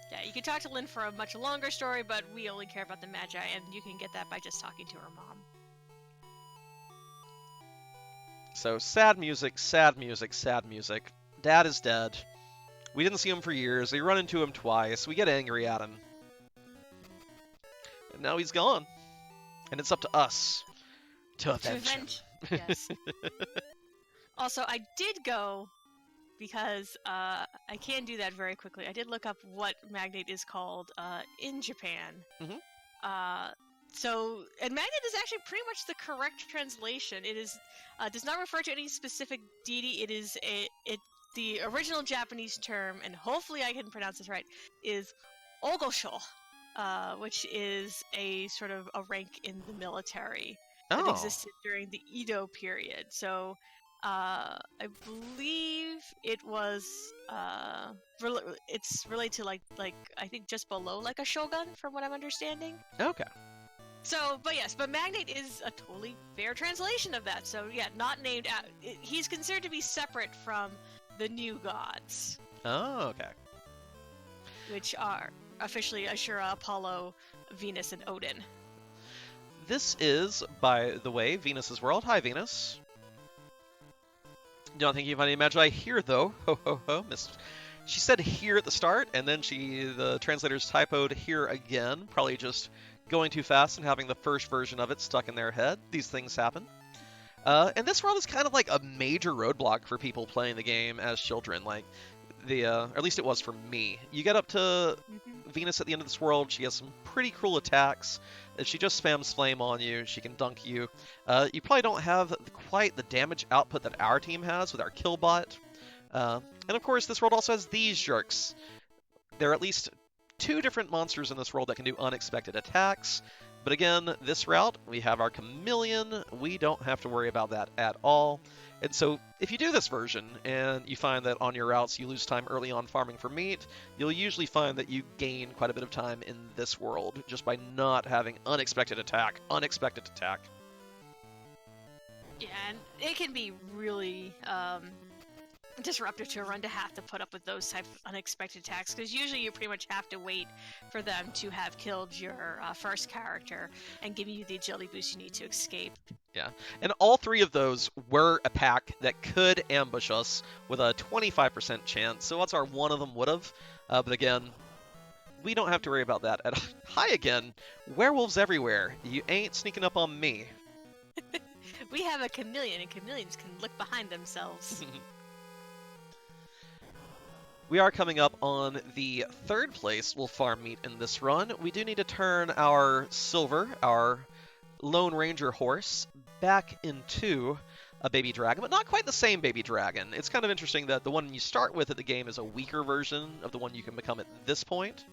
Yeah, you can talk to Lynn for a much longer story, but we only care about the Magi, and you can get that by just talking to her mom. So sad music, sad music, sad music. Dad is dead. We didn't see him for years. We run into him twice. We get angry at him. And now he's gone. And it's up to us to avenge him. Yes. Also, I did go because I can do that very quickly. I did look up what Magnate is called in Japan. Mhm. And Magnate is actually pretty much the correct translation. It is does not refer to any specific deity. It is the original Japanese term, and hopefully I can pronounce this right, is Ogosho, which is a sort of a rank in the military that Oh. existed during the Edo period. So I believe it was it's related to like I think just below like a shogun from what I'm understanding. Okay. So, but Magnate is a totally fair translation of that. So yeah, not named. He's considered to be separate from the new gods, Oh, okay. which are officially Ashura, Apollo, Venus, and Odin. This is, by the way, Venus's world. Hi, Venus. Don't think you find any Magi here, though. Ho, ho, ho. She said here at the start, and then the translators typoed here again, probably just going too fast and having the first version of it stuck in their head. These things happen. And this world is kind of like a major roadblock for people playing the game as children. Like, or at least it was for me. You get up to Venus at the end of this world. She has some pretty cruel attacks. She just spams flame on you. She can dunk you. You probably don't have quite the damage output that our team has with our killbot. And of course, this world also has these jerks. There are at least 2 different monsters in this world that can do unexpected attacks. But again, this route, we have our chameleon. We don't have to worry about that at all. And so if you do this version and you find that on your routes you lose time early on farming for meat, you'll usually find that you gain quite a bit of time in this world just by not having unexpected attack. Yeah, and it can be really disruptive to a run to have to put up with those type of unexpected attacks, because usually you pretty much have to wait for them to have killed your first character and giving you the agility boost you need to escape. Yeah, and all 3 of those were a pack that could ambush us with a 25% chance, so odds are one of them would have. But again, we don't have to worry about that. Hi again, werewolves everywhere. You ain't sneaking up on me. We have a chameleon, and chameleons can look behind themselves. We are coming up on the 3rd place we'll farm meat in this run. We do need to turn our Silver, our Lone Ranger horse, back into a baby dragon, but not quite the same baby dragon. It's kind of interesting that the one you start with at the game is a weaker version of the one you can become at this point,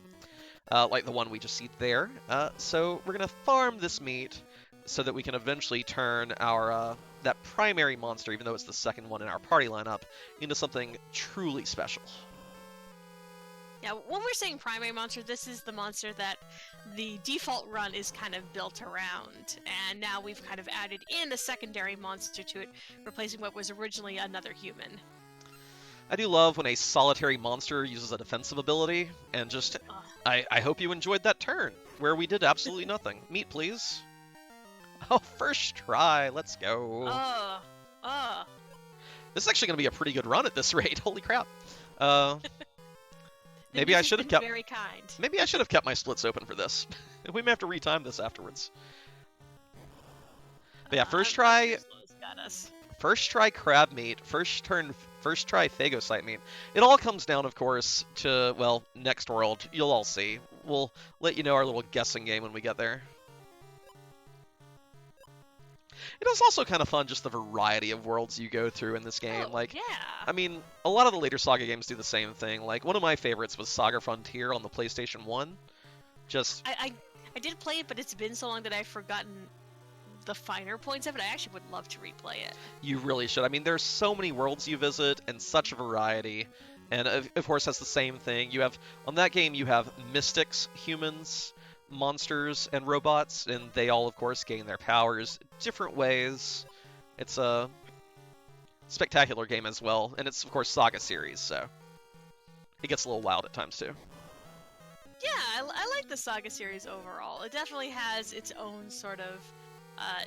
like the one we just see there. So we're going to farm this meat so that we can eventually turn our that primary monster, even though it's the second one in our party lineup, into something truly special. Yeah, when we're saying primary monster, this is the monster that the default run is kind of built around, and now we've kind of added in a secondary monster to it, replacing what was originally another human. I do love when a solitary monster uses a defensive ability, and just, I hope you enjoyed that turn, where we did absolutely nothing. Meat, please. Oh, first try, let's go. This is actually going to be a pretty good run at this rate, holy crap. Maybe I should have kept. Very kind. Maybe I should have kept my splits open for this. We may have to retime this afterwards. But yeah, first try. Got us. First try crab meat. First try phagocyte meat. It all comes down, of course, to next world. You'll all see. We'll let you know our little guessing game when we get there. It is also kind of fun, just the variety of worlds you go through in this game. Oh, Like, yeah. I mean, a lot of the later Saga games do the same thing. Like, one of my favorites was Saga Frontier on the PlayStation 1. Just, I did play it, but it's been so long that I've forgotten the finer points of it. I actually would love to replay it. you really should. I mean, there's so many worlds you visit and such a variety. And of course, that's the same thing. You have, on that game, you have mystics, humans, monsters, and robots, and they all, of course, gain their powers different ways. It's a spectacular game as well, and it's, of course, Saga series, so it gets a little wild at times, too. Yeah, I like the Saga series overall. It definitely has its own sort of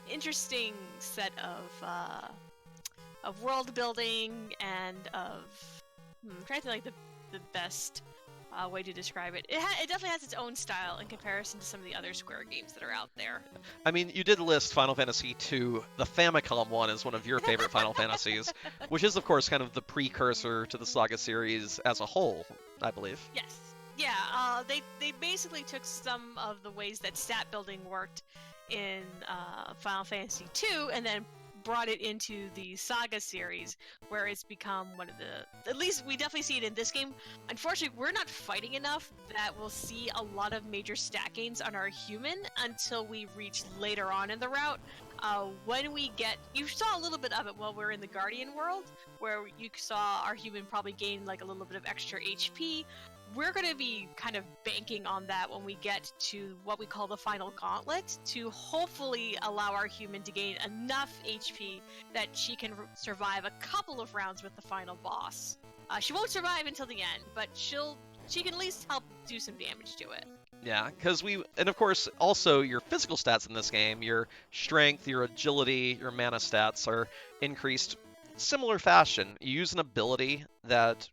interesting set of world building and of I'm trying to think like the best way to describe it. It definitely has its own style in comparison to some of the other Square games that are out there. I mean, you did list Final Fantasy II, the Famicom one, as one of your favorite Final Fantasies, which is, of course, kind of the precursor to the Saga series as a whole, I believe. Yes. Yeah, they basically took some of the ways that stat building worked in Final Fantasy II and then brought it into the Saga series, where it's become one of the... At least we definitely see it in this game. Unfortunately, we're not fighting enough that we'll see a lot of major stat gains on our human until we reach later on in the route. When we get... You saw a little bit of it while we were in the Guardian world, where you saw our human probably gain like a little bit of extra HP. We're going to be kind of banking on that when we get to what we call the final gauntlet to hopefully allow our human to gain enough HP that she can survive a couple of rounds with the final boss. She won't survive until the end, but she can at least help do some damage to it. Yeah, because and of course, also your physical stats in this game, your strength, your agility, your mana stats are increased similar fashion. You use an ability that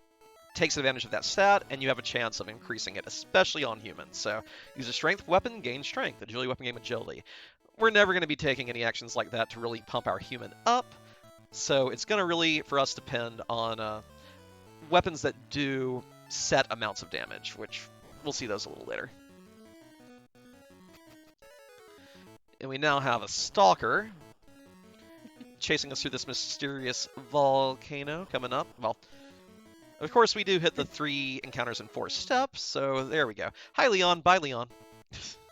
takes advantage of that stat, and you have a chance of increasing it, especially on humans. So use a strength weapon, gain strength. Agility weapon, gain agility. We're never going to be taking any actions like that to really pump our human up. So it's going to really, for us, depend on weapons that do set amounts of damage, which we'll see those a little later. And we now have a Stalker chasing us through this mysterious volcano coming up. Well, of course, we do hit the 3 encounters in 4 steps, so there we go. Hi, Leon. Bye, Leon.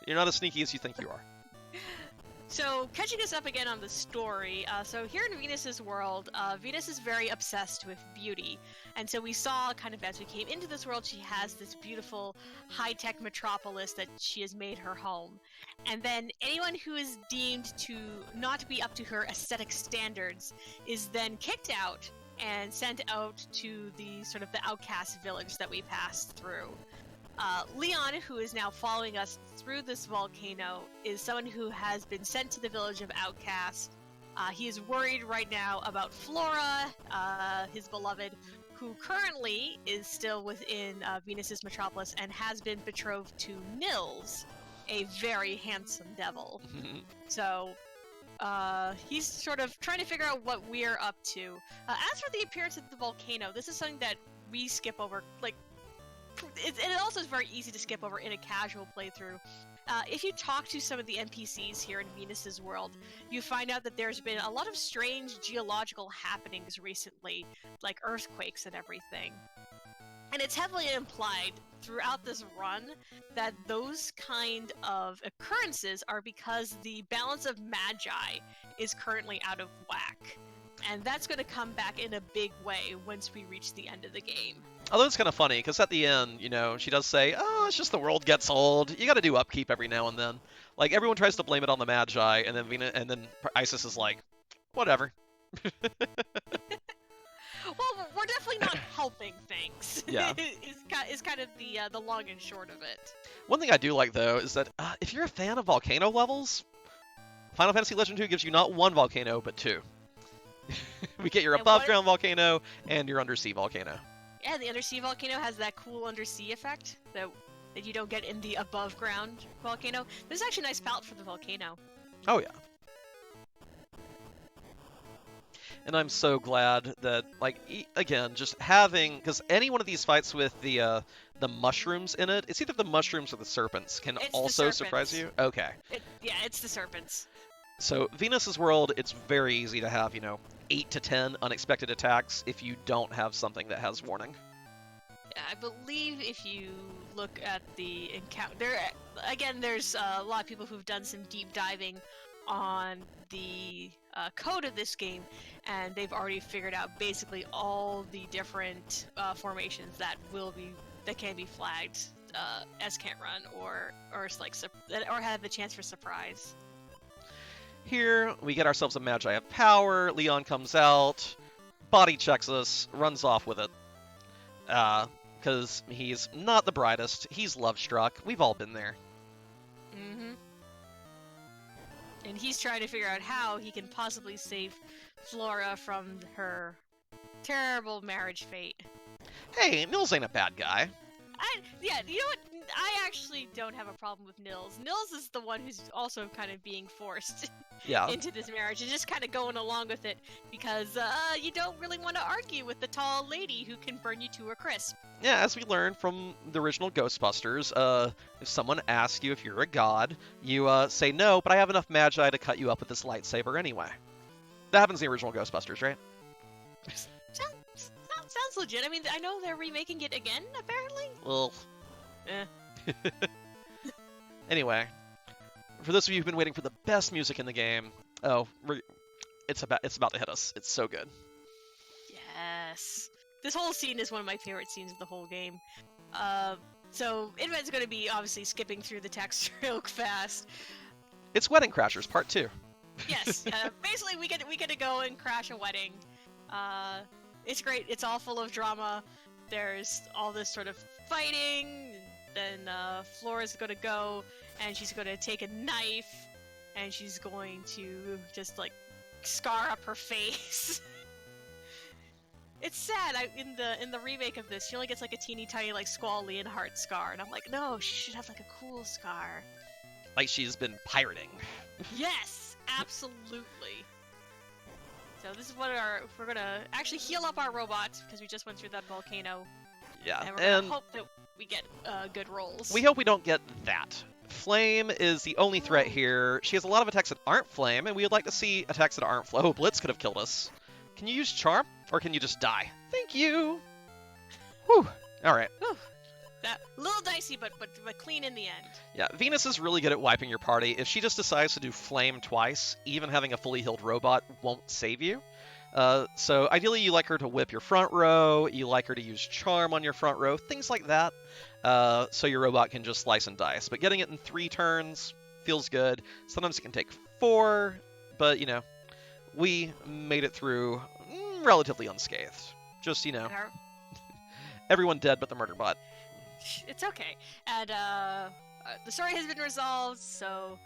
You're not as sneaky as you think you are. So, catching us up again on the story, so here in Venus's world, Venus is very obsessed with beauty. And so we saw kind of as we came into this world, she has this beautiful high-tech metropolis that she has made her home. And then anyone who is deemed to not be up to her aesthetic standards is then kicked out and sent out to the sort of the outcast village that we passed through. Leon, who is now following us through this volcano, is someone who has been sent to the village of outcasts. He is worried right now about Flora, his beloved, who currently is still within Venus's metropolis and has been betrothed to Nils, a very handsome devil. So he's sort of trying to figure out what we're up to. As for the appearance of the volcano, this is something that we skip over, like, and it also is very easy to skip over in a casual playthrough. If you talk to some of the NPCs here in Venus's world, you find out that there's been a lot of strange geological happenings recently, like earthquakes and everything. And it's heavily implied throughout this run that those kind of occurrences are because the balance of magi is currently out of whack. And that's going to come back in a big way once we reach the end of the game. Although it's kind of funny, because at the end, you know, she does say, oh, it's just the world gets old. You got to do upkeep every now and then. Like, everyone tries to blame it on the Magi, and then Isis is like, whatever. Well, we're definitely not helping things. Yeah. is kind of the long and short of it. One thing I do like, though, is that if you're a fan of volcano levels, Final Fantasy Legend 2 gives you not one volcano, but 2. We get your above-ground volcano and your undersea volcano. Yeah, the undersea volcano has that cool undersea effect that you don't get in the above-ground volcano. This is actually a nice palette for the volcano. Oh, yeah. And I'm so glad that, like, again, just having... Because any one of these fights with the mushrooms in it, it's either the mushrooms or the serpents, can It's also the surprise serpents. you? Okay. Yeah, it's the serpents. So Venus's world, it's very easy to have, 8 to 10 unexpected attacks if you don't have something that has warning. I believe if you look at the encounter, there's a lot of people who've done some deep diving on the code of this game, and they've already figured out basically all the different formations that can be flagged as can't run or have the chance for surprise. Here, we get ourselves a Magi of Power, Leon comes out, body checks us, runs off with it. Because he's not the brightest, he's love-struck, we've all been there. Mm-hmm. And he's trying to figure out how he can possibly save Flora from her terrible marriage fate. Hey, Nils ain't a bad guy. You know what? I actually don't have a problem with Nils. Nils is the one who's also kind of being forced into this marriage and just kind of going along with it because you don't really want to argue with the tall lady who can burn you to a crisp. Yeah, as we learned from the original Ghostbusters, if someone asks you if you're a god, you say no, but I have enough magi to cut you up with this lightsaber anyway. That happens in the original Ghostbusters, right? Sounds legit. I mean, I know they're remaking it again, apparently. Well. Eh. Anyway, for those of you who've been waiting for the best music in the game, it's about to hit us. It's so good. Yes. This whole scene is one of my favorite scenes of the whole game. So Inven's going to be obviously skipping through the text real fast. It's Wedding Crashers Part 2. Yes. Basically, we get to go and crash a wedding. It's great. It's all full of drama. There's all this sort of fighting. Then Flora's going to go, and she's going to take a knife, and she's going to just like scar up her face. It's sad. In the remake of this, she only gets like a teeny tiny like Squall Leonhardt scar, and I'm like, no, she should have like a cool scar. Like she's been pirating. Yes, absolutely. So this is what we're gonna actually heal up our robots because we just went through that volcano. Yeah, and we're gonna hope that we get good rolls. We hope we don't get that. Flame is the only threat here. She has a lot of attacks that aren't flame, and we would like to see attacks that aren't flame. Oh, Blitz could have killed us. Can you use charm, or can you just die? Thank you. Whew. All right. Whew. That a little dicey, but clean in the end. Yeah, Venus is really good at wiping your party. If she just decides to do flame twice, even having a fully healed robot won't save you. So ideally you like her to whip your front row, you like her to use charm on your front row, things like that, so your robot can just slice and dice. But getting it in 3 turns feels good. Sometimes it can take 4, but, we made it through relatively unscathed. Just, everyone dead but the murder bot. It's okay. And the story has been resolved, so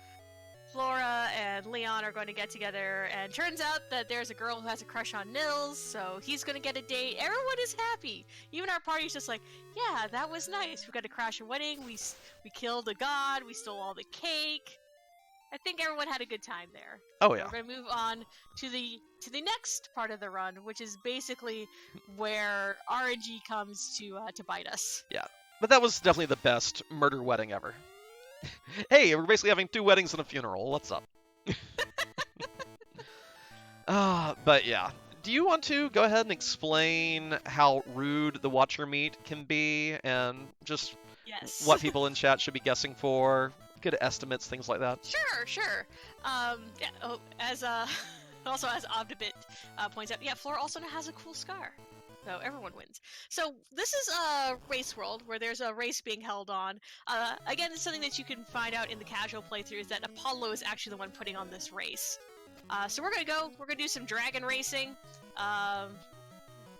Flora and Leon are going to get together, and turns out that there's a girl who has a crush on Nils, so he's going to get a date. Everyone is happy. Even our party's just like, yeah, that was nice. We got to crash a wedding. We killed a god. We stole all the cake. I think everyone had a good time there. Oh yeah. We're going to move on to the next part of the run, which is basically where RNG comes to bite us. Yeah. But that was definitely the best murder wedding ever. Hey, we're basically having 2 weddings and a funeral. What's up? But yeah. Do you want to go ahead and explain how rude the Watcher meet can be and just what people in chat should be guessing for? Good estimates, things like that. Sure. As Obdabit points out, Flora also has a cool scar. So everyone wins. So this is a race world where there's a race being held on. Again, it's something that you can find out in the casual playthrough is that Apollo is actually the one putting on this race. So we're gonna do some dragon racing.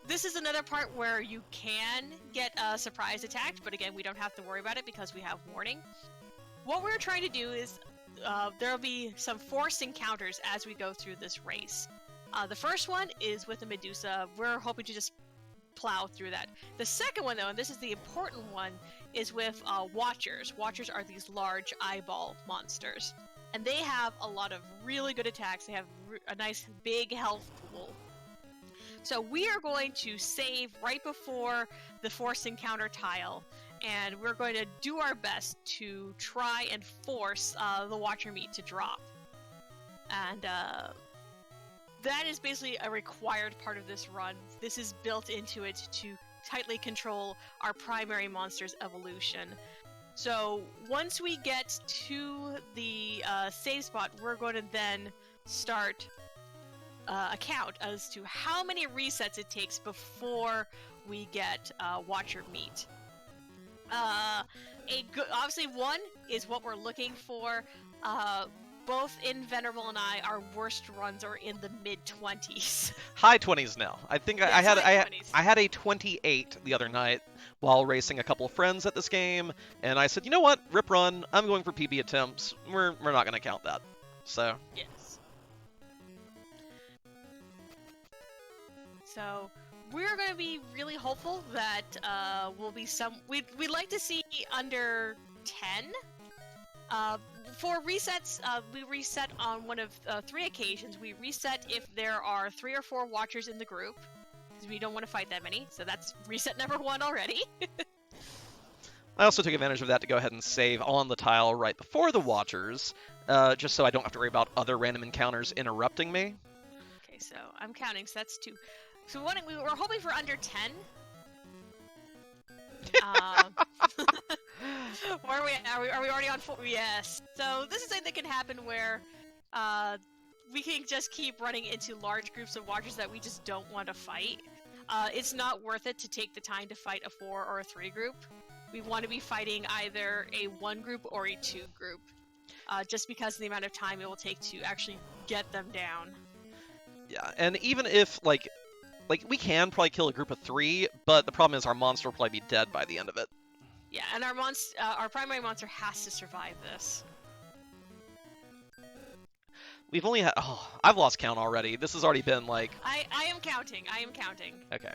This is another part where you can get a surprise attacked, but again, we don't have to worry about it because we have warning. What we're trying to do is there'll be some forced encounters as we go through this race. The first one is with a Medusa. We're hoping to just plow through that. The second one, though, and this is the important one, is with Watchers. Watchers are these large eyeball monsters, and they have a lot of really good attacks. They have a nice big health pool. So we are going to save right before the forced encounter tile, and we're going to do our best to try and force the Watcher meat to drop. And that is basically a required part of this run. This is built into it to tightly control our primary monster's evolution. So once we get to the save spot, we're going to then start a count as to how many resets it takes before we get Watcher meat. Obviously, 1 is what we're looking for. Both Invenerable and our worst runs are in the mid-20s. High 20s now. I think Yes, I had high I, 20s. I had a 28 the other night while racing a couple of friends at this game, and I said, you know what, rip run. I'm going for PB attempts. We're not going to count that. So Yes. So we're going to be really hopeful that we'll be we'd like to see under 10. For resets, we reset on one of 3 occasions. We reset if there are 3 or 4 watchers in the group, because we don't want to fight that many. So that's reset number 1 already. I also took advantage of that to go ahead and save on the tile right before the Watchers, just so I don't have to worry about other random encounters interrupting me. Okay, so I'm counting. So that's 2. So we were hoping for under 10. Where are we at? Are we already on 4? Yes. So this is something that can happen where we can just keep running into large groups of watchers that we just don't want to fight. It's not worth it to take the time to fight a 4 or a 3 group. We want to be fighting either a 1 group or a 2 group, just because of the amount of time it will take to actually get them down. Yeah, and even if, like we can probably kill a group of 3, but the problem is our monster will probably be dead by the end of it. Yeah, and our primary monster has to survive this. We've only had... Oh, I've lost count already. This has already been, like... I am counting. I am counting. Okay.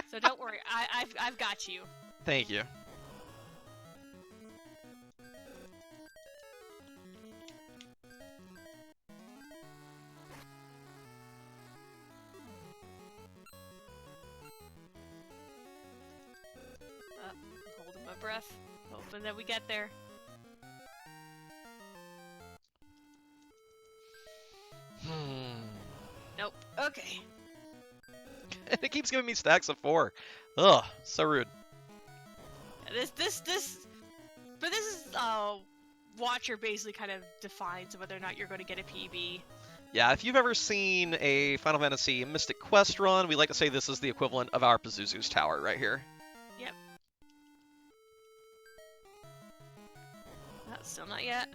So don't worry. I've got you. Thank you. Holding my breath, hoping that we get there. Nope. Okay. And it keeps giving me stacks of 4. Ugh, so rude. But this is Watcher basically kind of defines whether or not you're going to get a PB. Yeah, if you've ever seen a Final Fantasy Mystic Quest run, we like to say this is the equivalent of our Pazuzu's Tower right here. Yep. Still not yet.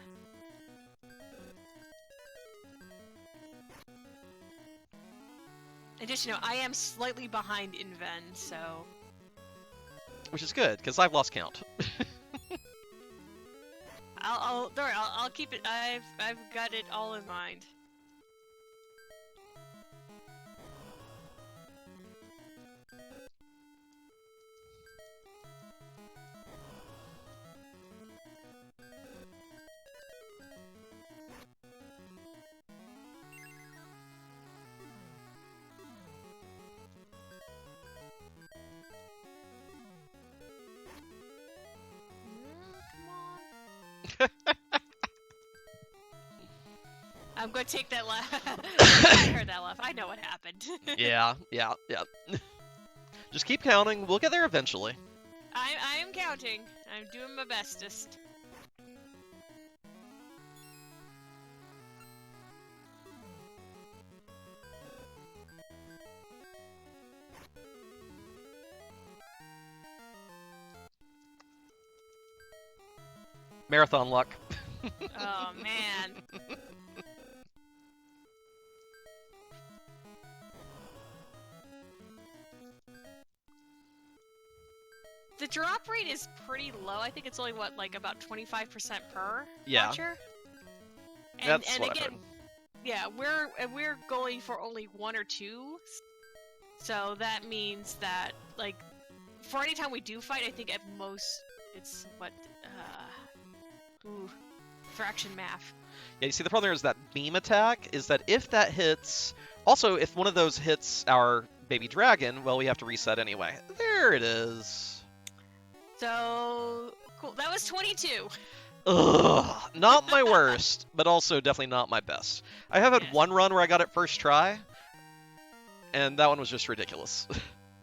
And just, I am slightly behind Inven, so... Which is good, because I've lost count. I'll keep it. I've got it all in mind. I'm going to take that laugh. I heard that laugh. I know what happened. Yeah. Just keep counting. We'll get there eventually. I am counting. I'm doing my bestest. Marathon luck. Oh, man. The drop rate is pretty low. I think it's only, about 25% per watcher? That's and what again, I've heard. Yeah, we're going for only 1 or 2. So that means that, for any time we do fight, I think at most it's, fraction math. Yeah, you see, the problem there is that beam attack is that if that hits... Also, if one of those hits our baby dragon, well, we have to reset anyway. There it is. So, cool. That was 22. Ugh, not my worst, but also definitely not my best. I have had Yes. one run where I got it first try, and that one was just ridiculous.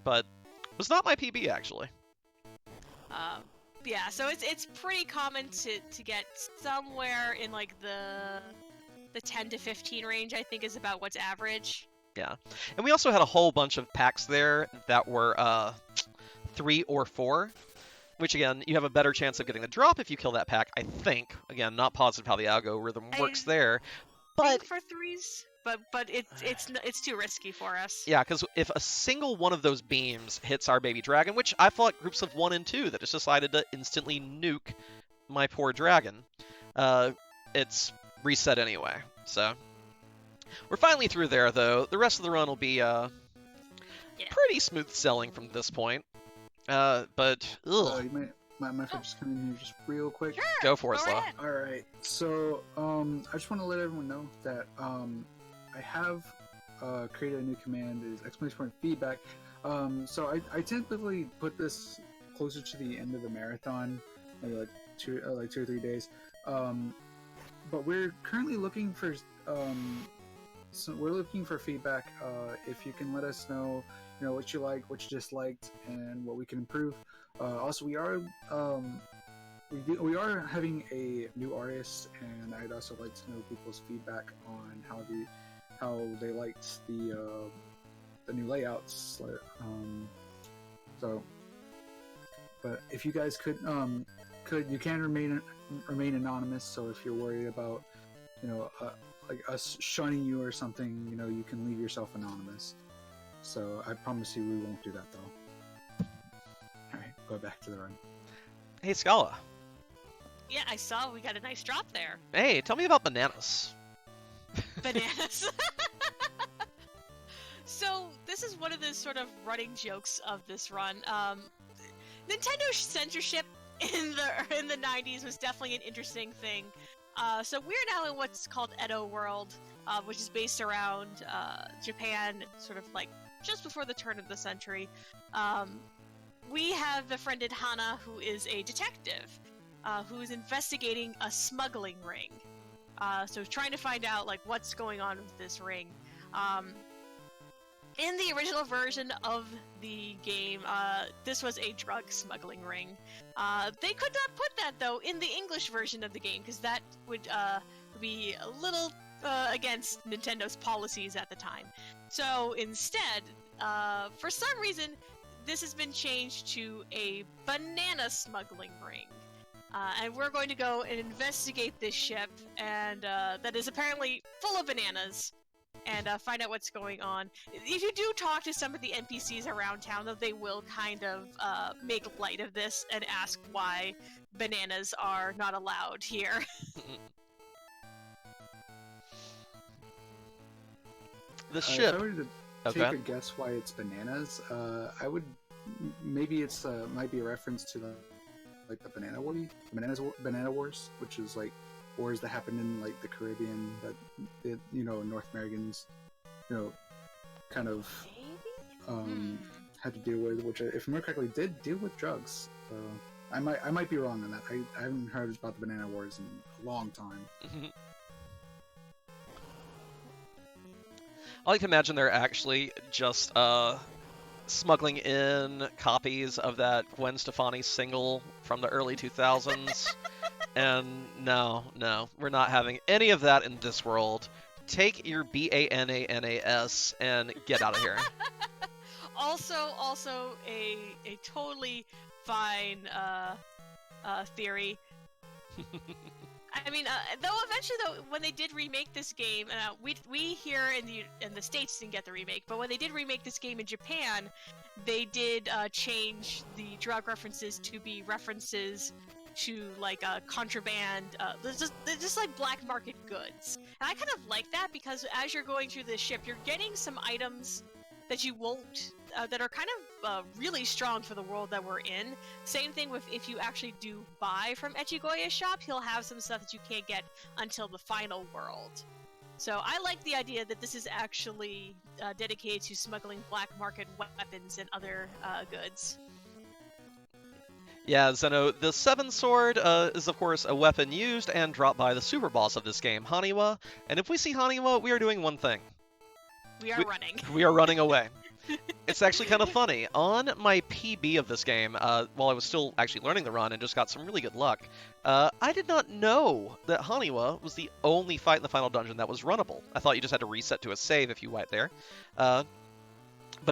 But it was not my PB, actually. Yeah, so it's pretty common to get somewhere in like the 10 to 15 range. I think is about what's average. Yeah. And we also had a whole bunch of packs there that were 3 or 4, which, again, you have a better chance of getting the drop if you kill that pack, I think. Again, not positive how the algorithm works there. But Think for threes, but it's too risky for us. yeah, because if a single one of those beams hits our baby dragon, which I fought groups of 1 and 2 that just decided to instantly nuke my poor dragon, it's reset anyway. So we're finally through there, though. The rest of the run will be pretty smooth sailing from this point. But ugh. You might if I just come in here just real quick. Sure, Go for it, go Slaw. ahead. All right. So I just want to let everyone know that I have created a new command. Is exclamation point feedback. So I typically put this closer to the end of the marathon, maybe like 2 or 3 days. But we're currently looking for so we're looking for feedback. If you can let us know, what you like, what you disliked, and what we can improve. Also, we are having a new artist, and I'd also like to know people's feedback on how they liked the new layouts. But if you guys could you can remain anonymous. So if you're worried about like us shunning you or something, you can leave yourself anonymous. So I promise you we won't do that though. Alright, go back to the run. Hey, Scala. Yeah, I saw we got a nice drop there. Hey, tell me about bananas. Bananas. So this is one of the sort of running jokes of this run. Nintendo censorship in the 90s was definitely an interesting thing. So we're now in what's called Edo World, which is based around Japan, sort of like just before the turn of the century. We have befriended Hana, who is a detective, who is investigating a smuggling ring. So trying to find out like what's going on with this ring. In the original version of the game, this was a drug smuggling ring. They could not put that, though, in the English version of the game, because that would be a little against Nintendo's policies at the time. So instead, for some reason, this has been changed to a banana smuggling ring. And we're going to go and investigate this ship, and that is apparently full of bananas. And find out what's going on. If you do talk to some of the NPCs around town, though, they will kind of make light of this and ask why bananas are not allowed here. The If ship. I were to take a guess why it's bananas, I would maybe it's might be a reference to the Banana Wars, which is like wars that happened in like the Caribbean that North Americans kind of had to deal with, which if I remember correctly did deal with drugs. So I might be wrong on that. I haven't heard about the Banana Wars in a long time. I like to imagine they're actually just smuggling in copies of that Gwen Stefani single from the early 2000s. And no, we're not having any of that in this world. Take your BANANAS and get out of here. Also a totally fine theory. I mean, though eventually, when they did remake this game, we here in the States didn't get the remake, but when they did remake this game in Japan, they did change the drug references to be references to like contraband, just like black market goods. And I kind of like that because as you're going through this ship, you're getting some items that you won't, that are kind of really strong for the world that we're in. Same thing with if you actually do buy from Echigoya's shop, he'll have some stuff that you can't get until the final world. So I like the idea that this is actually dedicated to smuggling black market weapons and other goods. Yeah, Zeno, the Seven Sword is, of course, a weapon used and dropped by the super boss of this game, Haniwa. And if we see Haniwa, we are doing one thing. We are running. We are running away. It's actually kind of funny. On my PB of this game, while I was still actually learning the run and just got some really good luck, I did not know that Haniwa was the only fight in the final dungeon that was runnable. I thought you just had to reset to a save if you went there. But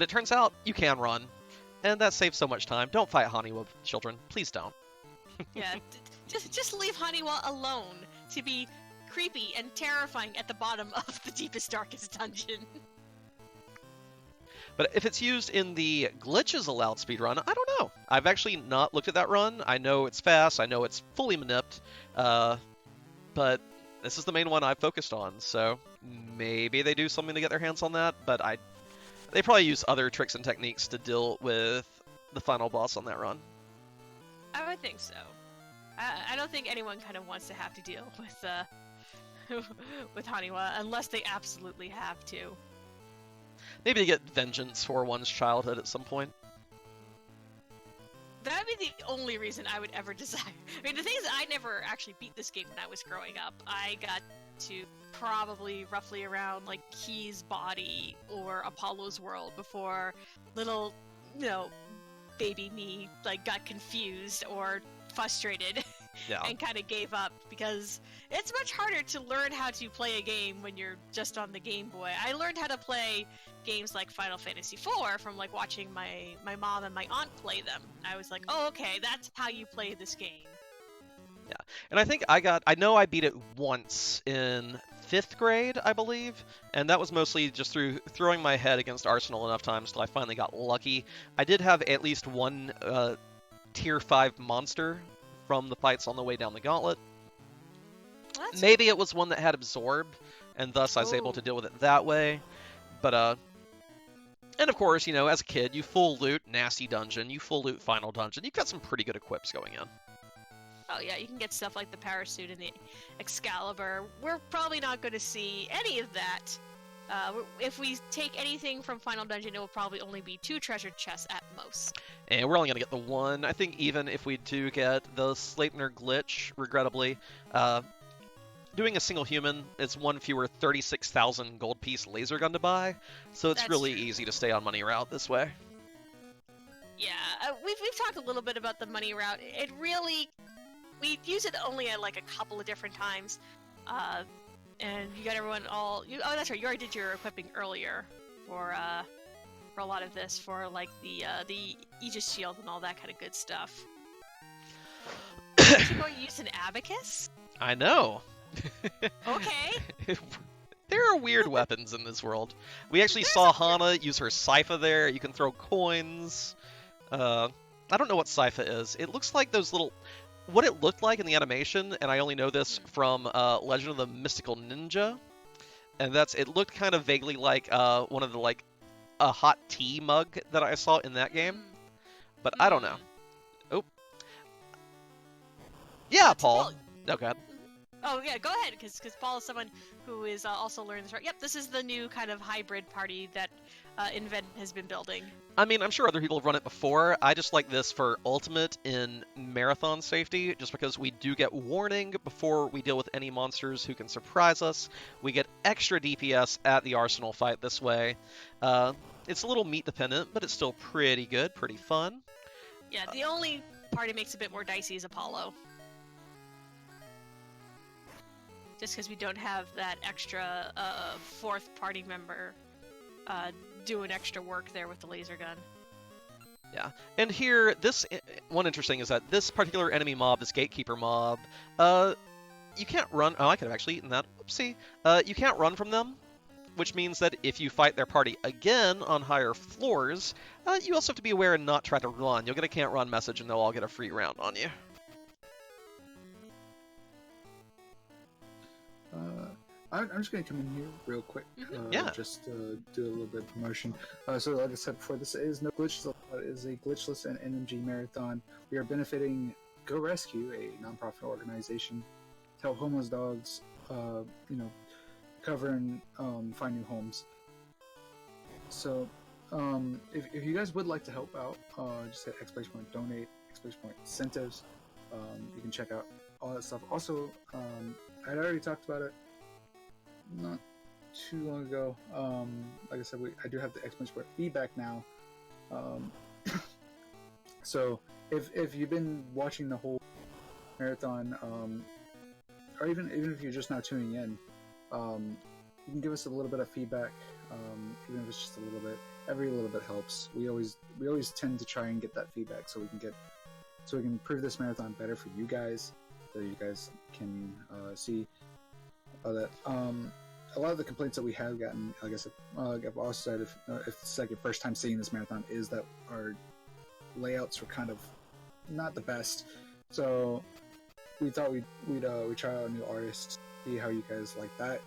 it turns out you can run, and that saves so much time. Don't fight Haniwa, children. Please don't. Yeah, just leave Honeywell alone to be creepy and terrifying at the bottom of the deepest, darkest dungeon. But if it's used in the glitches allowed speedrun, I don't know. I've actually not looked at that run. I know it's fast. I know it's fully manipped. But this is the main one I've focused on, so maybe they do something to get their hands on that. But they probably use other tricks and techniques to deal with the final boss on that run. I would think so. I don't think anyone kind of wants to have to deal with with Haniwa unless they absolutely have to. Maybe to get vengeance for one's childhood at some point. That would be the only reason I would ever desire. I mean, the thing is, I never actually beat this game when I was growing up. I got to probably roughly around like Key's body or Apollo's world before little, baby me like got confused or frustrated Yeah. and kind of gave up because it's much harder to learn how to play a game when you're just on the Game Boy. I learned how to play games like Final Fantasy IV from like watching my mom and my aunt play them. I was like, oh, okay, that's how you play this game. Yeah, and I think I know I beat it once in 5th grade, I believe, and that was mostly just through throwing my head against Arsenal enough times till I finally got lucky. I did have at least one tier 5 monster from the fights on the way down the gauntlet. That's Maybe it was one that had Absorb, and thus I was able to deal with it that way. But, and of course, as a kid, you full loot Nasty Dungeon, you full loot Final Dungeon, you've got some pretty good equips going in. Oh yeah, you can get stuff like the Parasuit and the Excalibur. We're probably not going to see any of that. If we take anything from Final Dungeon, it will probably only be 2 treasure chests at most. And we're only going to get the one. I think even if we do get the Sleipnir glitch, regrettably, doing a single human is one fewer 36,000 gold piece laser gun to buy, so it's That's really true. easy to stay on money route this way. Yeah, we've talked a little bit about the money route. It really, we use it only at like a couple of different times, and you got everyone all. Oh, that's right. You already did your equipping earlier for a lot of this, for like the Aegis shield and all that kind of good stuff. Did you go use an abacus? I know. Okay. There are weird weapons in this world. We actually saw Hana use her Sypha there. You can throw coins. I don't know what Sypha is. It looks like those little... What it looked like in the animation, and I only know this from Legend of the Mystical Ninja, and it looked kind of vaguely like one of the, like, a hot tea mug that I saw in that game. But I don't know. Oh. Yeah, Paul. Oh, God. Oh yeah, go ahead, because Paul is someone who is also learning this. Yep, this is the new kind of hybrid party that Inven has been building. I mean, I'm sure other people have run it before. I just like this for ultimate in marathon safety, just because we do get warning before we deal with any monsters who can surprise us. We get extra DPS at the Arsenal fight this way. It's a little meat dependent, but it's still pretty good, pretty fun. Yeah, the only part it makes a bit more dicey is Apollo. Just because we don't have that extra 4th party member doing extra work there with the laser gun. Yeah, and here, one interesting is that this particular enemy mob, this Gatekeeper mob, you can't run... Oh, I could have actually eaten that. Oopsie. You can't run from them, which means that if you fight their party again on higher floors, you also have to be aware and not try to run. You'll get a can't run message and they'll all get a free round on you. I'm just going to come in here real quick. Yeah. Just do a little bit of promotion. So like I said before, this is no glitchless. It is a glitchless and NMG marathon. We are benefiting Go Rescue, a nonprofit organization, to help homeless dogs, recover and find new homes. So if you guys would like to help out, just hit !donate exclamation point incentives. You can check out all that stuff. Also, I'd already talked about it not too long ago. Like I said, I do have the exclamation point feedback now. So if you've been watching the whole marathon, or even if you're just now tuning in, you can give us a little bit of feedback, even if it's just a little bit. Every little bit helps. We always tend to try and get that feedback so we can improve this marathon better for you guys, so you guys can see that. A lot of the complaints that we have gotten, like I said, I've also said, if it's like your first time seeing this marathon, is that our layouts were kind of not the best. So we thought we'd try out a new artist, see how you guys like that.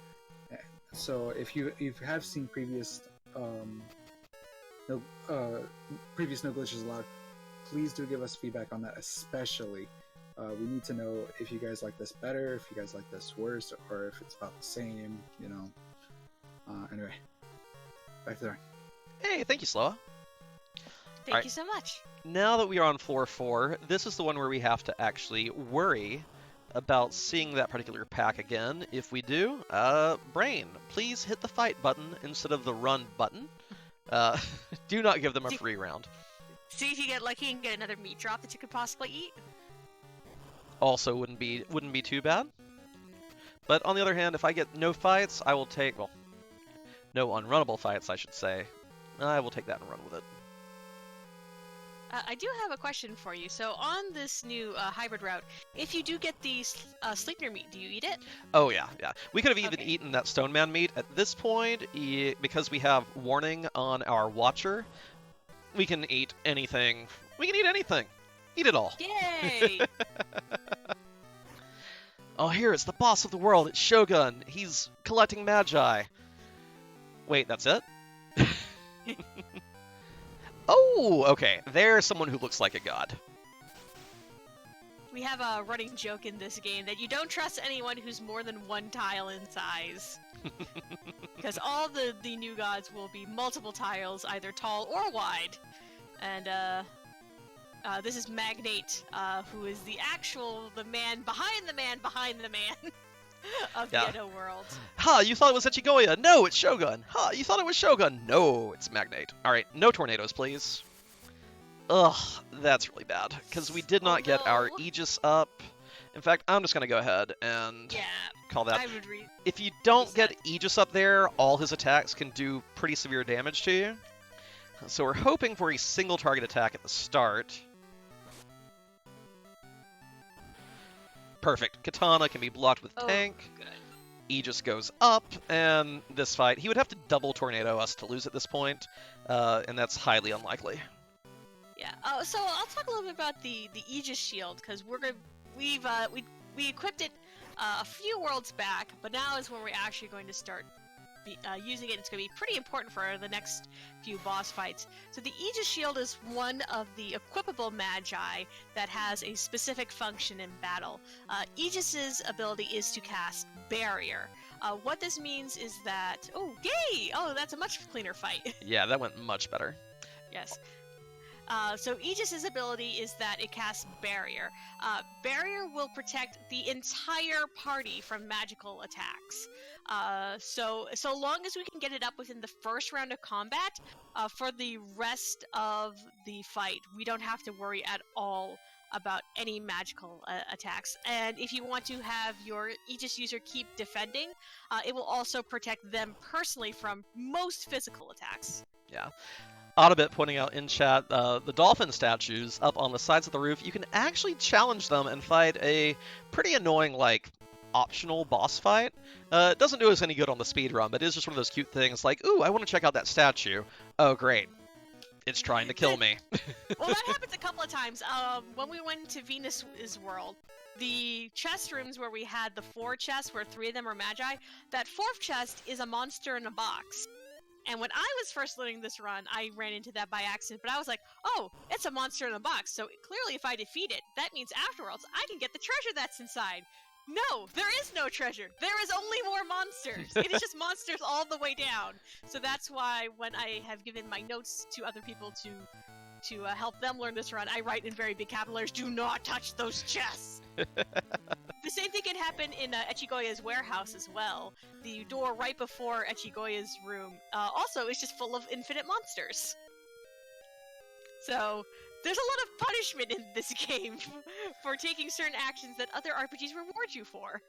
So if you have seen previous no glitches allowed, please do give us feedback on that. Especially, we need to know if you guys like this better, if you guys like this worse, or if it's about the same. You know. Anyway, back to there. Hey, thank you, Sloa. Thank you so much. Now that we are on floor 4, this is the one where we have to actually worry about seeing that particular pack again. If we do, Brain, please hit the fight button instead of the run button. Do not give them a free round. See if you get lucky and get another meat drop that you could possibly eat. Also wouldn't be too bad. But on the other hand, if I get no fights, I will take, well, no unrunnable fights, I should say. I will take that and run with it. I do have a question for you. So on this new hybrid route, if you do get the Sleipnir meat, do you eat it? Oh yeah. We could have even eaten that Stone Man meat. At this point, because we have warning on our Watcher, we can eat anything. We can eat anything. Eat it all. Yay! Oh, here, it's the boss of the world. It's Shogun. He's collecting magi. Wait, that's it? Oh, okay. There's someone who looks like a god. We have a running joke in this game that you don't trust anyone who's more than one tile in size. Because all the new gods will be multiple tiles, either tall or wide. And this is Magnate, who is the man behind the man behind the man of the Edo world. Ha, you thought it was Echigoya. No, it's Shogun. Ha, you thought it was Shogun. No, it's Magnate. Alright, no tornadoes, please. Ugh, that's really bad, because we did not get our Aegis up. In fact, I'm just going to go ahead and call that. If you don't get Aegis up there, all his attacks can do pretty severe damage to you. So we're hoping for a single target attack at the start. Perfect. Katana can be blocked with Tank. Good. Aegis goes up, and this fight, he would have to double tornado us to lose at this point, and that's highly unlikely. Yeah. So I'll talk a little bit about the Aegis shield, because we equipped it a few worlds back, but now is when we're actually going to start using it. It's going to be pretty important for the next few boss fights. So the Aegis shield is one of the equipable magi that has a specific function in battle. Aegis's ability is to cast Barrier. What this means is that... Oh, yay! Oh, that's a much cleaner fight. Yeah, that went much better. Yes. So Aegis's ability is that it casts Barrier. Barrier will protect the entire party from magical attacks. So long as we can get it up within the first round of combat, for the rest of the fight, we don't have to worry at all about any magical attacks. And if you want to have your Aegis user keep defending, it will also protect them personally from most physical attacks. Yeah. Autobit pointing out in chat, the dolphin statues up on the sides of the roof, you can actually challenge them and fight a pretty annoying, optional boss fight. It doesn't do us any good on the speed run, but it is just one of those cute things like, ooh, I want to check out that statue. Oh, great. It's trying to kill me. Well, that happens a couple of times. When we went to Venus's world, the chest rooms where we had the 4 chests, where 3 of them are magi, that 4th chest is a monster in a box. And when I was first learning this run, I ran into that by accident, but I was like, oh, it's a monster in a box, so clearly if I defeat it, that means afterwards I can get the treasure that's inside. No, there is no treasure. There is only more monsters. It is just monsters all the way down. So that's why when I have given my notes to other people to to help them learn this run, I write in very big capital letters, "Do not touch those chests." The same thing can happen in Echigoya's warehouse as well. The door right before Echigoya's room also is just full of infinite monsters. So there's a lot of punishment in this game for taking certain actions that other RPGs reward you for.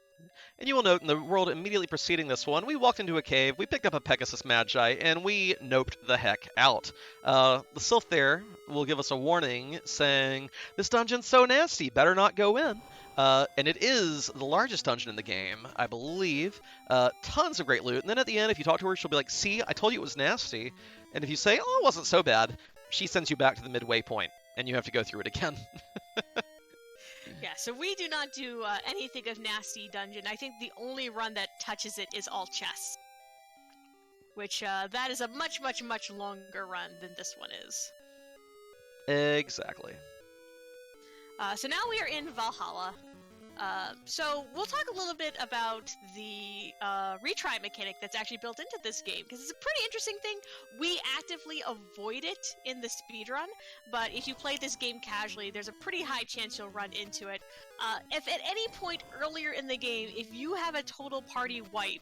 And you will note in the world immediately preceding this one, we walked into a cave, we picked up a Pegasus Magi, and we noped the heck out. The sylph there will give us a warning saying, "This dungeon's so nasty, better not go in." And it is the largest dungeon in the game, I believe. Tons of great loot. And then at the end, if you talk to her, she'll be like, "See, I told you it was nasty." And if you say, "Oh, it wasn't so bad," she sends you back to the midway point, and you have to go through it again. Yeah, so we do not do anything of nasty dungeon. I think the only run that touches it is all chests. Which, that is a much, much, much longer run than this one is. Exactly. So now we are in Valhalla. So we'll talk a little bit about the retry mechanic that's actually built into this game, because it's a pretty interesting thing. We actively avoid it in the speedrun, but if you play this game casually, there's a pretty high chance you'll run into it. If at any point earlier in the game, if you have a total party wipe,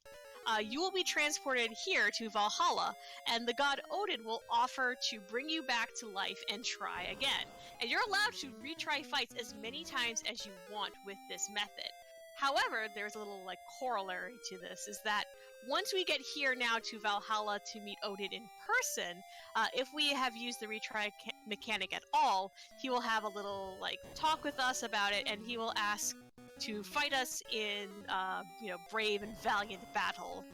you will be transported here to Valhalla, and the god Odin will offer to bring you back to life and try again. And you're allowed to retry fights as many times as you want with this method. However, there's a little corollary to this, is that once we get here now to Valhalla to meet Odin in person, if we have used the retry mechanic at all, he will have a little talk with us about it, and he will ask to fight us in, brave and valiant battle,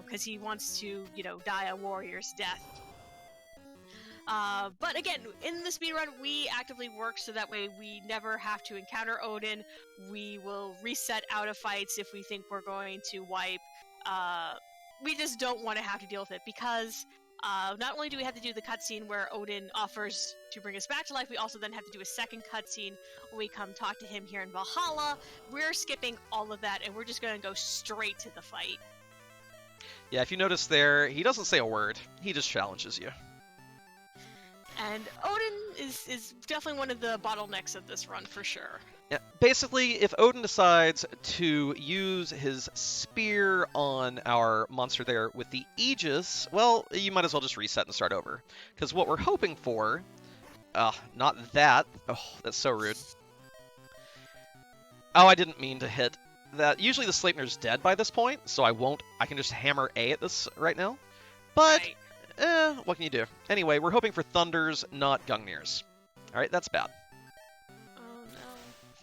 because he wants to, die a warrior's death. But again, in the speedrun, we actively work so that way we never have to encounter Odin. We will reset out of fights if we think we're going to wipe. We just don't want to have to deal with it, because not only do we have to do the cutscene where Odin offers to bring us back to life, we also then have to do a second cutscene when we come talk to him here in Valhalla. We're skipping all of that, and we're just going to go straight to the fight. Yeah, if you notice there, he doesn't say a word. He just challenges you. And Odin is definitely one of the bottlenecks of this run, for sure. Yeah, basically, if Odin decides to use his spear on our monster there with the Aegis, well, you might as well just reset and start over. Because what we're hoping for... not that. Oh, that's so rude. Oh, I didn't mean to hit that. Usually the Sleipnir's dead by this point, so I can just hammer A at this right now. But... Right. What can you do? Anyway, we're hoping for Thunders, not Gungnir's. Alright, that's bad. Oh no.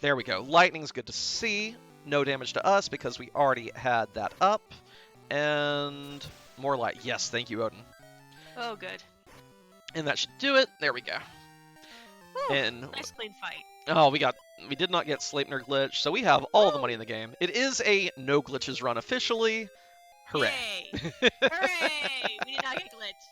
There we go. Lightning's good to see. No damage to us because we already had that up. And more light. Yes, thank you, Odin. Oh, good. And that should do it. There we go. Whew, And nice clean fight. oh, we did not get Sleipnir glitch, so we have all the money in the game. It is a no glitches run officially. Hooray. Yay! Hooray! We did not get glitched.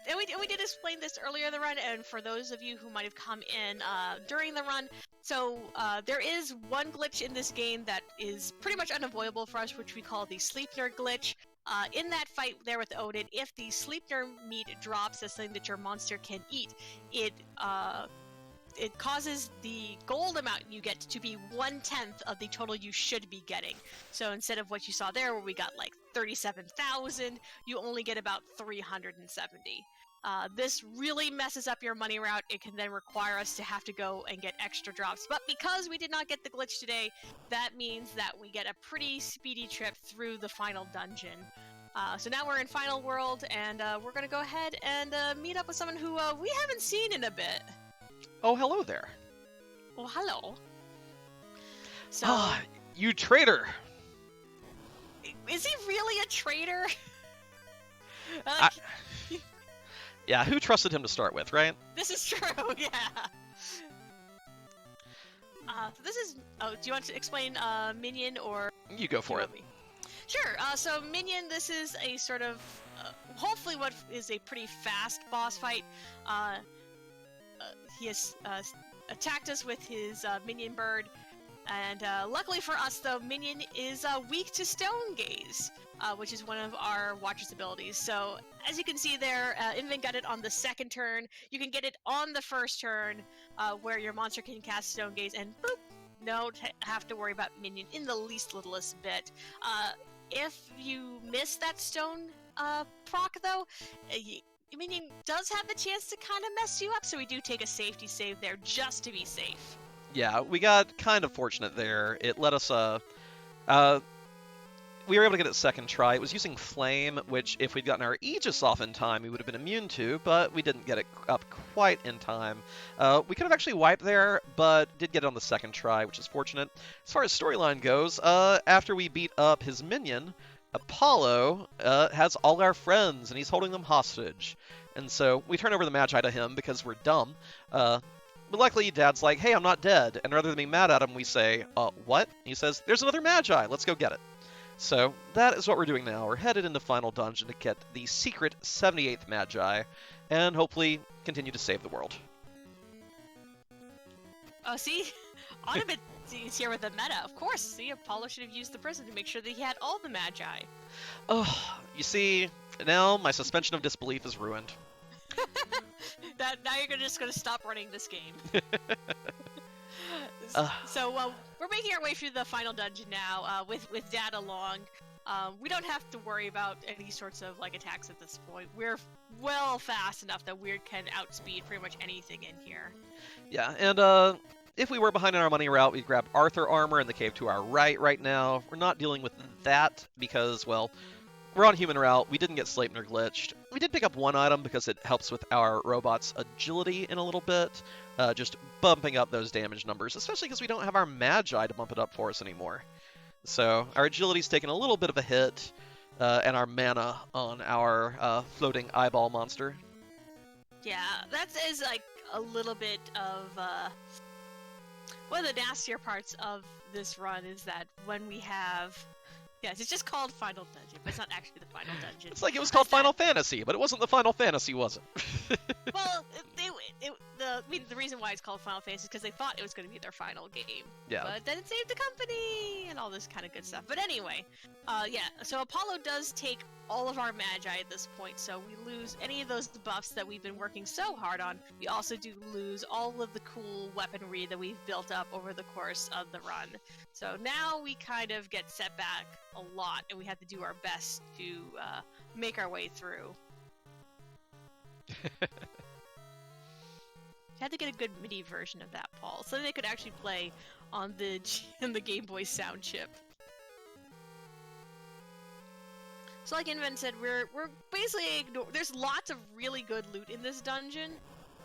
And we did explain this earlier in the run, and for those of you who might have come in during the run, so there is one glitch in this game that is pretty much unavoidable for us, which we call the Sleipnir glitch. In that fight there with Odin, if the Sleipnir meat drops as something that your monster can eat, it causes the gold amount you get to be 1/10 of the total you should be getting. So instead of what you saw there, where we got 37,000, you only get about 370. This really messes up your money route. It can then require us to have to go and get extra drops. But because we did not get the glitch today, that means that we get a pretty speedy trip through the final dungeon. So now we're in Final World, and we're going to go ahead and meet up with someone who we haven't seen in a bit. Oh, hello there. Well, hello. So, Ah, you traitor. is he really a traitor? Yeah, who trusted him to start with, right? This is true, yeah. So this is... Oh, do you want to explain Minion, or... You go for it. Sure, so Minion, this is a sort of... hopefully what is a pretty fast boss fight. He has attacked us with his minion bird, And luckily for us, though, Minion is weak to Stone Gaze, which is one of our Watcher's abilities. So, as you can see there, Inven got it on the second turn. You can get it on the first turn, where your monster can cast Stone Gaze, and boop, no have to worry about Minion in the least littlest bit. If you miss that Stone proc, though, Minion does have the chance to kind of mess you up, so we do take a safety save there just to be safe. Yeah, we got kind of fortunate there. It let us, we were able to get it second try. It was using Flame, which if we'd gotten our Aegis off in time, we would have been immune to, but we didn't get it up quite in time. We could have actually wiped there, but did get it on the second try, which is fortunate. As far as storyline goes, after we beat up his minion, Apollo has all our friends, and he's holding them hostage. And so we turn over the Magi to him because we're dumb. But luckily, Dad's like, hey, I'm not dead. And rather than being mad at him, we say, what? He says, there's another Magi. Let's go get it. So that is what we're doing now. We're headed into Final Dungeon to get the secret 78th Magi and hopefully continue to save the world. Oh, see? Onibit is here with the meta. Of course, see? Apollo should have used the prison to make sure that he had all the Magi. Oh, you see, now my suspension of disbelief is ruined. Now you're just going to stop running this game. So we're making our way through the final dungeon now with Dad along. We don't have to worry about any sorts of attacks at this point. We're well fast enough that we can outspeed pretty much anything in here. Yeah, and if we were behind on our money route, we'd grab Arthur armor in the cave to our right now. We're not dealing with that because, well, we're on human route. We didn't get Sleipnir glitched. We did pick up one item because it helps with our robot's agility in a little bit, just bumping up those damage numbers, especially because we don't have our Magi to bump it up for us anymore. So our agility's taken a little bit of a hit, and our mana on our floating eyeball monster. Yeah, that is a little bit of one of the nastier parts of this run is that when we have. Yes, it's just called Final Dungeon, but it's not actually the Final Dungeon. It's like it was called Final Fantasy, but it wasn't the Final Fantasy, was it? Well, the reason why it's called Final Fantasy is because they thought it was going to be their final game. Yeah. But then it saved the company and all this kind of good stuff. But anyway, yeah, so Apollo does take all of our Magi at this point, so we lose any of those buffs that we've been working so hard on. We also do lose all of the cool weaponry that we've built up over the course of the run. So now we kind of get set back a lot, and we have to do our best to make our way through. Had to get a good MIDI version of that, Paul, so they could actually play on the Game Boy sound chip. So like Inven said, we're basically there's lots of really good loot in this dungeon.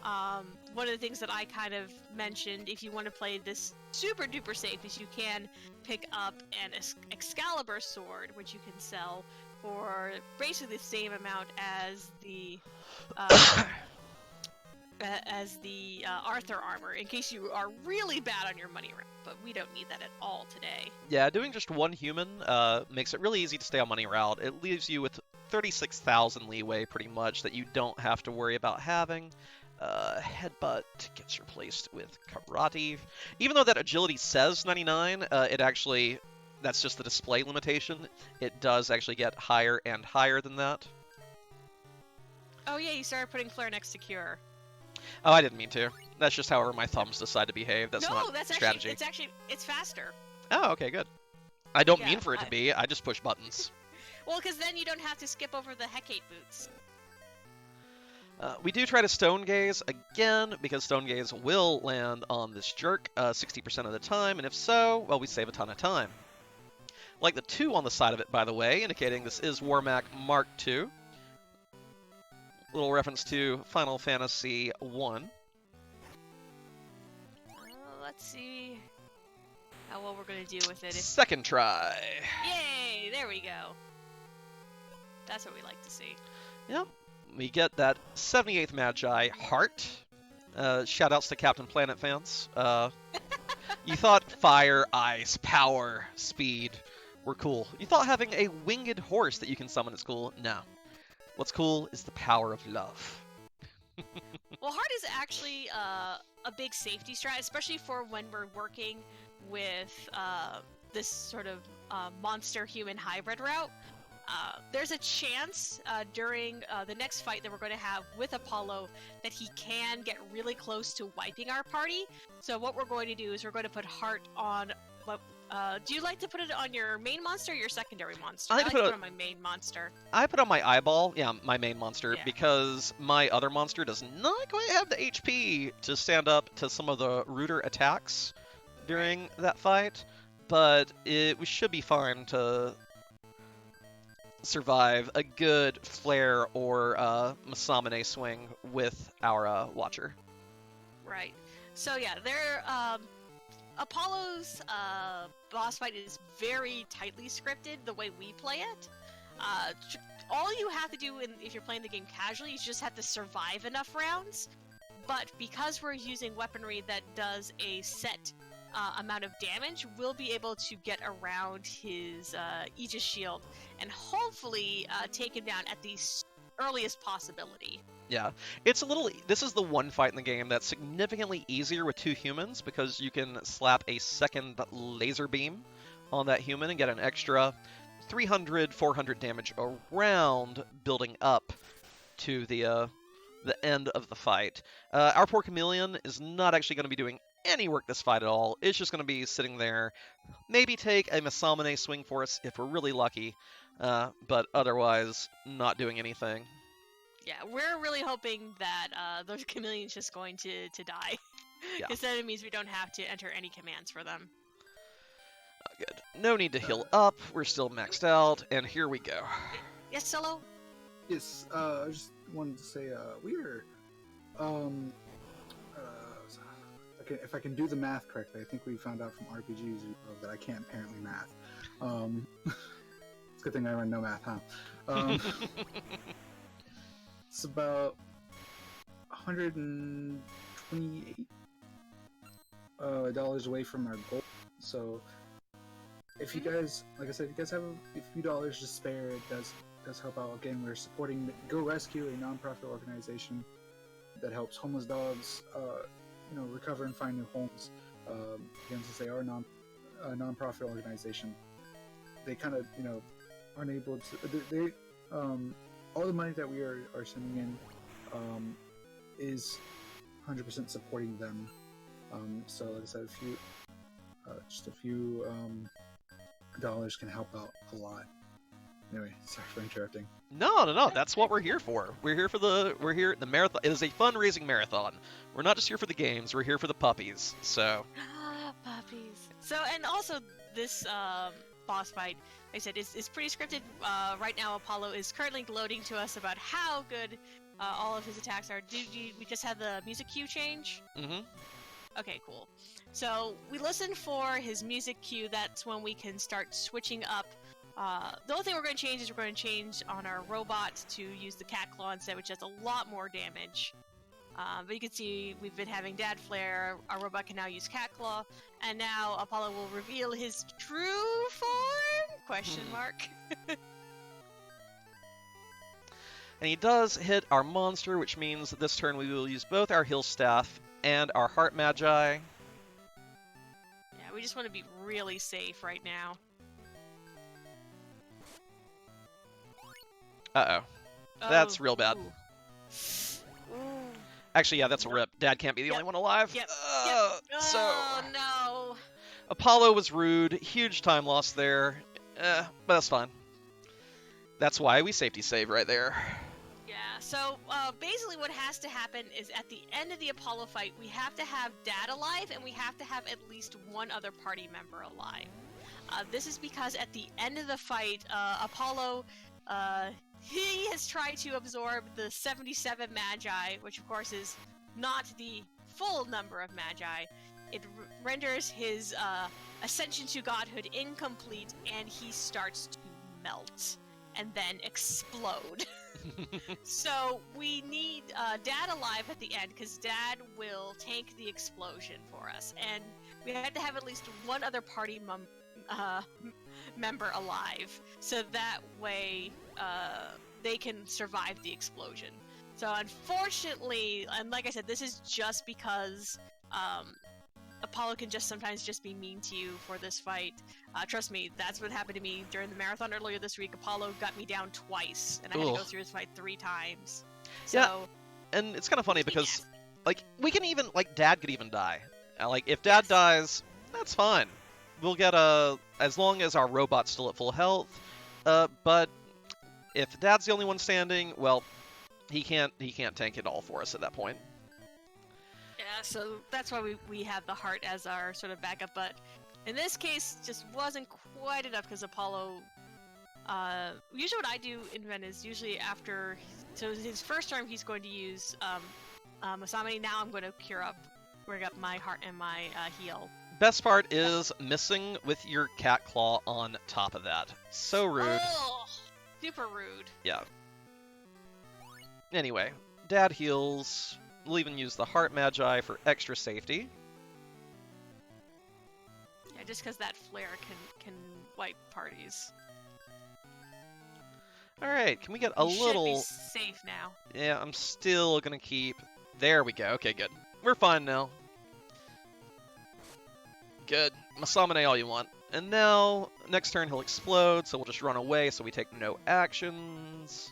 One of the things that I kind of mentioned, if you want to play this super duper safe, is you can pick up an Excalibur sword, which you can sell for basically the same amount as the Arthur armor, in case you are really bad on your money round. But we don't need that at all today. Yeah, doing just one human makes it really easy to stay on money route. It leaves you with 36,000 leeway, pretty much, that you don't have to worry about having. Headbutt gets replaced with Karate. Even though that agility says 99, it actually, that's just the display limitation. It does actually get higher and higher than that. Oh yeah, you started putting Flare next to Cure. Oh, I didn't mean to. That's just however my thumbs decide to behave. That's not strategy. It's faster. Oh, okay, good. I don't Yeah, mean for it to be. I just push buttons. Well, because then you don't have to skip over the Hecate boots. We do try to Stone Gaze again, because Stone Gaze will land on this jerk 60% of the time, and if so, well, we save a ton of time. Like the 2 on the side of it, by the way, indicating this is Warmac Mark II. Little reference to Final Fantasy 1. Let's see how well we're going to do with it. Second try. Yay! There we go. That's what we like to see. Yep. We get that 78th Magi heart. Shoutouts to Captain Planet fans. You thought fire, ice, power, speed were cool. You thought having a winged horse that you can summon is cool. No. What's cool is the power of love. Well, heart is actually a big safety strat, especially for when we're working with this sort of monster-human hybrid route, there's a chance during the next fight that we're going to have with Apollo that he can get really close to wiping our party. So what we're going to do is we're going to put Heart on. Do you like to put it on your main monster or your secondary monster? I like to put it it on my main monster. I put on my eyeball, yeah, my main monster, Yeah. because my other monster does not quite have the HP to stand up to some of the ruder attacks during that fight, but we should be fine to survive a good flare or Masamune swing with our Watcher. Right. So yeah, Apollo's boss fight is very tightly scripted the way we play it. All you have to do if you're playing the game casually is just have to survive enough rounds. But because we're using weaponry that does a set amount of damage, we'll be able to get around his Aegis shield and hopefully take him down at the earliest possibility. Yeah, this is the one fight in the game that's significantly easier with 2 humans because you can slap a second laser beam on that human and get an extra 300, 400 damage around building up to the end of the fight. Our poor Chameleon is not actually going to be doing any work this fight at all. It's just going to be sitting there, maybe take a Masamune swing for us if we're really lucky, but otherwise not doing anything. Yeah, we're really hoping that the Chameleon's just going to die. Yeah. Because then it means we don't have to enter any commands for them. Good. No need to heal up. We're still maxed out, and here we go. Yes, Solo? Yes, I just wanted to say we're if I can do the math correctly, I think we found out from RPGs that I can't apparently math. It's a good thing I run no math, huh? It's about 128 dollars away from our goal. So if you guys, like I said, if you guys have a few dollars to spare, it does help out. Again, we're supporting Go Rescue, a non-profit organization that helps homeless dogs, recover and find new homes. Again, since they are a non-profit organization, they kind of, aren't able to. They all the money that we are sending in is 100% supporting them. So, like I said, just a few dollars can help out a lot. Anyway, sorry for interrupting. No. That's what we're here for. We're here the marathon. It is a fundraising marathon. We're not just here for the games. We're here for the puppies. So. Puppies. So, and also this boss fight, like I said, is pretty scripted. Right now, Apollo is currently gloating to us about how good all of his attacks are. We just had the music cue change? Mm-hmm. Okay, cool. So we listen for his music cue. That's when we can start switching up. The only thing we're going to change is we're going to change on our robot to use the cat claw instead, which does a lot more damage. But you can see we've been having Dad Flare. Our robot can now use cat claw, and now Apollo will reveal his true form? Question mark. And he does hit our monster, which means that this turn we will use both our heal staff and our heart magi. Yeah, we just want to be really safe right now. Uh-oh. That's real bad. Ooh. Actually, yeah, that's a rip. Dad can't be the only one alive. Yep. So, Oh, no. Apollo was rude. Huge time loss there. But that's fine. That's why we safety save right there. Yeah, so basically what has to happen is at the end of the Apollo fight, we have to have Dad alive, and we have to have at least one other party member alive. This is because at the end of the fight, Apollo... he has tried to absorb the 77 Magi, which of course is not the full number of Magi. It renders his ascension to godhood incomplete, and he starts to melt and then explode. So we need Dad alive at the end, because Dad will tank the explosion for us, and we have to have at least one other party member alive, so that way they can survive the explosion. So unfortunately, and like I said, this is just because Apollo can just sometimes just be mean to you for this fight. Trust me, that's what happened to me during the marathon earlier this week. Apollo got me down twice, and I had to go through his fight 3 times. So, Yeah, and it's kind of funny because, yes. like, we can even, like, Dad could even die. Like, if Dad dies, that's fine. We'll get as long as our robot's still at full health. But if Dad's the only one standing, well, he can't tank it all for us at that point. Yeah, so that's why we have the heart as our sort of backup, but in this case, just wasn't quite enough because Apollo. Usually, what I do in Ven is usually after. So his first turn, he's going to use Masamune. Now I'm going to bring up my heart and my heal. Best part is missing with your cat claw on top of that. So rude. Oh, super rude. Yeah. Anyway, Dad heals. We'll even use the Heart Magi for extra safety. Yeah, just because that flare can wipe parties. All right, can we get a We little? should be safe now. Yeah, I'm still gonna keep. There we go. Okay, good. We're fine now. Good. Masamune all you want. And now, next turn he'll explode, so we'll just run away so we take no actions.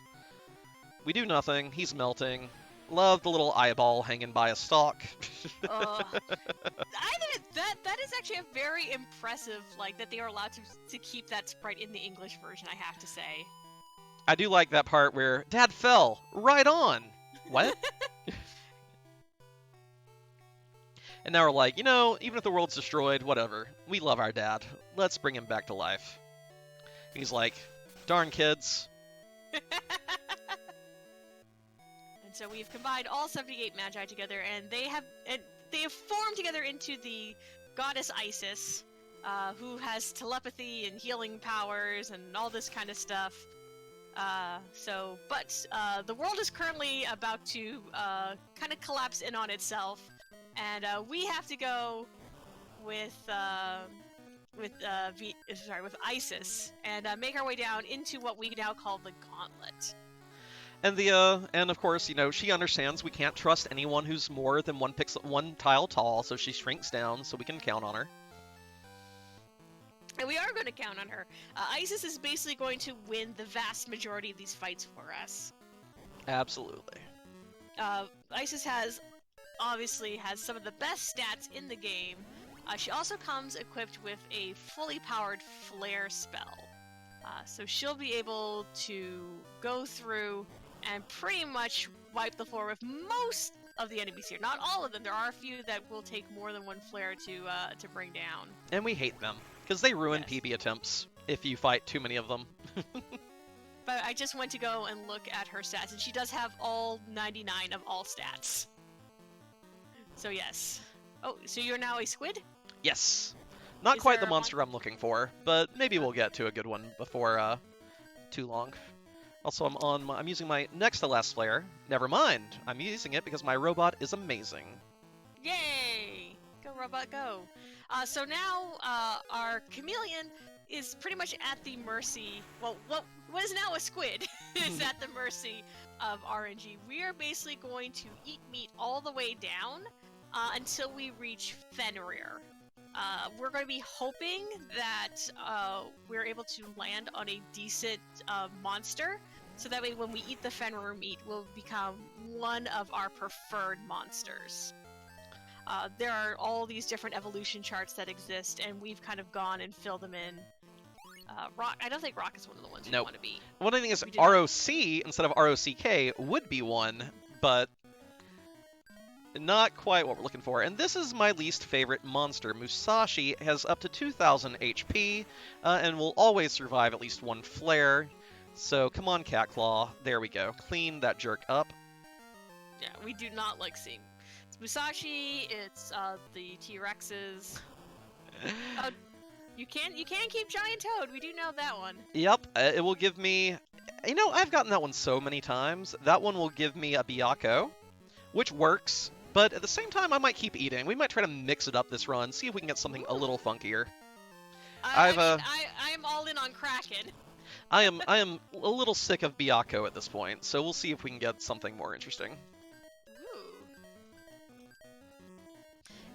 We do nothing. He's melting. Love the little eyeball hanging by a stalk. That is actually a very impressive, like, that they are allowed to keep that sprite in the English version, I have to say. I do like that part where Dad fell. Right on. What? And now we're like, you know, even if the world's destroyed, whatever. We love our dad. Let's bring him back to life. He's like, darn kids. And so we've combined all 78 magi together, and they have formed together into the goddess Isis, who has telepathy and healing powers and all this kind of stuff. But the world is currently about to kind of collapse in on itself, and we have to go with Isis and make our way down into what we now call the Gauntlet. And of course, you know, she understands we can't trust anyone who's more than one tile tall, so she shrinks down so we can count on her. And we are going to count on her. Isis is basically going to win the vast majority of these fights for us. Absolutely. Isis obviously has some of the best stats in the game. She also comes equipped with a fully powered flare spell. So she'll be able to go through and pretty much wipe the floor with most of the enemies here. Not all of them. There are a few that will take more than one flare to bring down. And we hate them, because they ruin Yes. PB attempts if you fight too many of them. But I just went to go and look at her stats, and she does have all 99 of all stats. So yes. Oh, so you're now a squid? Yes. Not Is quite there the a monster I'm looking for, but maybe we'll get to a good one before too long. Also, I'm using my next to last flare. Never mind. I'm using it because my robot is amazing. Yay! Go, robot, go. So now our chameleon is pretty much at the mercy. Well, what is now a squid is at the mercy of RNG. We are basically going to eat meat all the way down until we reach Fenrir. We're going to be hoping that we're able to land on a decent monster, so that way when we eat the Fenrir meat, we'll become one of our preferred monsters. There are all these different evolution charts that exist, and we've kind of gone and filled them in. Rock, I don't think Rock is one of the ones we Nope. want to be. One thing is We do not. ROC instead of ROCK would be one, but not quite what we're looking for. And this is my least favorite monster. Musashi has up to 2,000 HP and will always survive at least one flare. So come on, Cat Claw. There we go. Clean that jerk up. Yeah, we do not like seeing. It's Musashi. It's the T-Rexes. You can keep Giant Toad. We do know that one. Yep, it will give me... You know, I've gotten that one so many times. That one will give me a Byaku, which works. But at the same time, I might keep eating. We might try to mix it up this run, see if we can get something a little funkier. I am all in on Kraken. I am a little sick of Byaku at this point, so we'll see if we can get something more interesting. Ooh.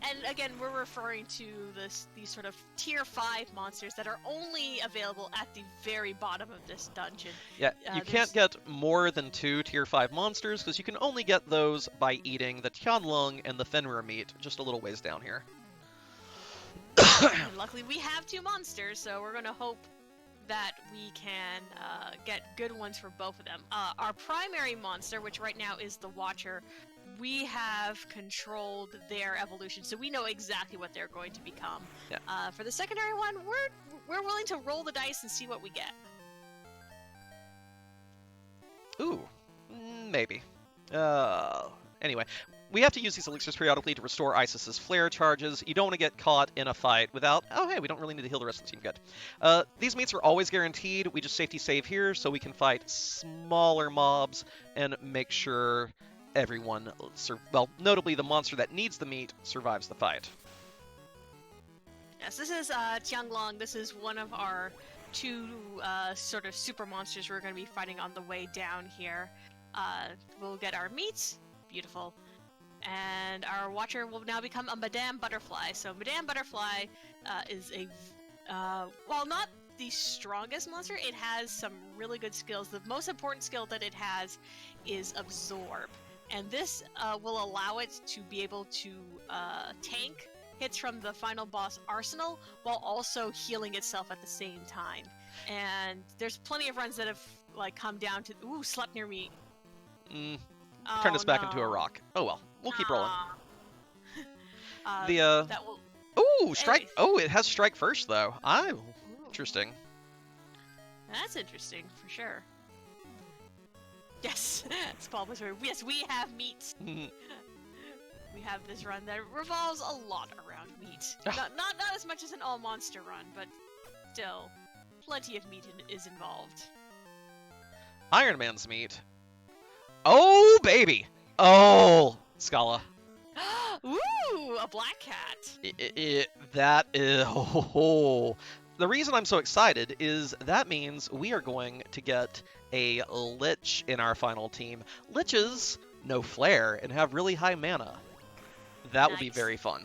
And again, we're referring to these sort of tier 5 monsters that are only available at the very bottom of this dungeon. Yeah, you can't get more than 2 tier 5 monsters, because you can only get those by eating the Tianlung and the Fenrir meat just a little ways down here. And luckily, we have 2 monsters, so we're going to hope that we can get good ones for both of them. Our primary monster, which right now is the Watcher, we have controlled their evolution, so we know exactly what they're going to become. Yeah. For the secondary one, we're willing to roll the dice and see what we get. Ooh, maybe. Anyway, we have to use these elixirs periodically to restore Isis's flare charges. You don't want to get caught in a fight without... Oh, hey, we don't really need to heal the rest of the team. Good. These meats are always guaranteed. We just safety save here so we can fight smaller mobs and make sure everyone... Well, notably the monster that needs the meat survives the fight. Yes, this is Tianglong. This is one of our 2 sort of super monsters we're going to be fighting on the way down here. We'll get our meats. Beautiful. And our Watcher will now become a Madame Butterfly. So Madame Butterfly is a... well, not the strongest monster. It has some really good skills. The most important skill that it has is Absorb. And this will allow it to be able to tank hits from the final boss arsenal while also healing itself at the same time. And there's plenty of runs that have like come down to... Ooh, slept near me. Turned us back into a rock. Oh well, we'll keep rolling. That will... Ooh, strike! Anyways. Oh, it has strike first though. Ooh, Interesting. that's interesting for sure. Yes, Spall was right. Yes, we have meat. We have this run that revolves a lot around meat. Not as much as an all monster run, but still, plenty of meat is involved. Iron Man's meat. Oh baby! Oh, Scala. Ooh, a black cat. That is... Oh. The reason I'm so excited is that means we are going to get a Lich in our final team. Liches know flare and have really high mana. That will be Nice. very fun.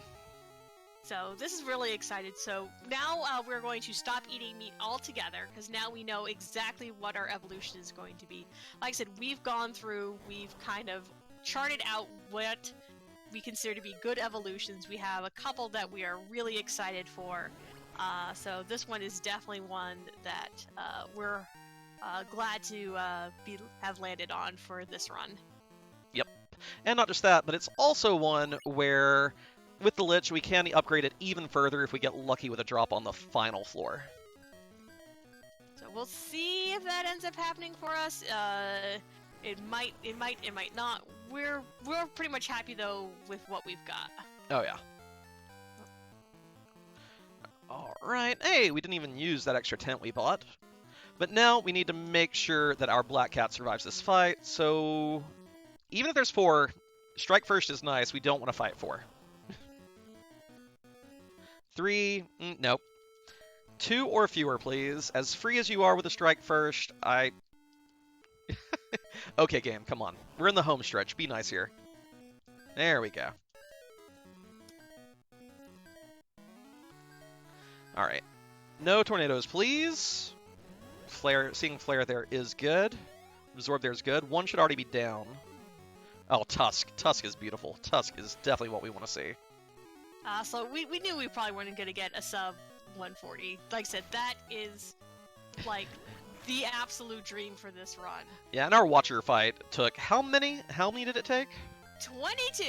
So this is really excited. So now we're going to stop eating meat altogether because now we know exactly what our evolution is going to be. Like I said, we've gone through, we've kind of charted out what we consider to be good evolutions. We have a couple that we are really excited for. So this one is definitely one that we're glad to have landed on for this run. Yep. And not just that, but it's also one where with the Lich we can upgrade it even further if we get lucky with a drop on the final floor. So we'll see if that ends up happening for us. It might not. We're pretty much happy though with what we've got. Oh yeah. Alright, hey, we didn't even use that extra tent we bought. But now we need to make sure that our black cat survives this fight, so... Even if there's 4, strike first is nice, we don't want to fight 4. 3, nope. 2 or fewer, please. As free as you are with a strike first, Okay, game, come on. We're in the home stretch, be nice here. There we go. Alright. No tornadoes, please. Flare, seeing flare there is good. Absorb there is good. 1 should already be down. Oh, Tusk. Tusk is beautiful. Tusk is definitely what we want to see. So we knew we probably weren't going to get a sub 140. Like I said, that is like the absolute dream for this run. Yeah, and our Watcher fight took how many? How many did it take? 22.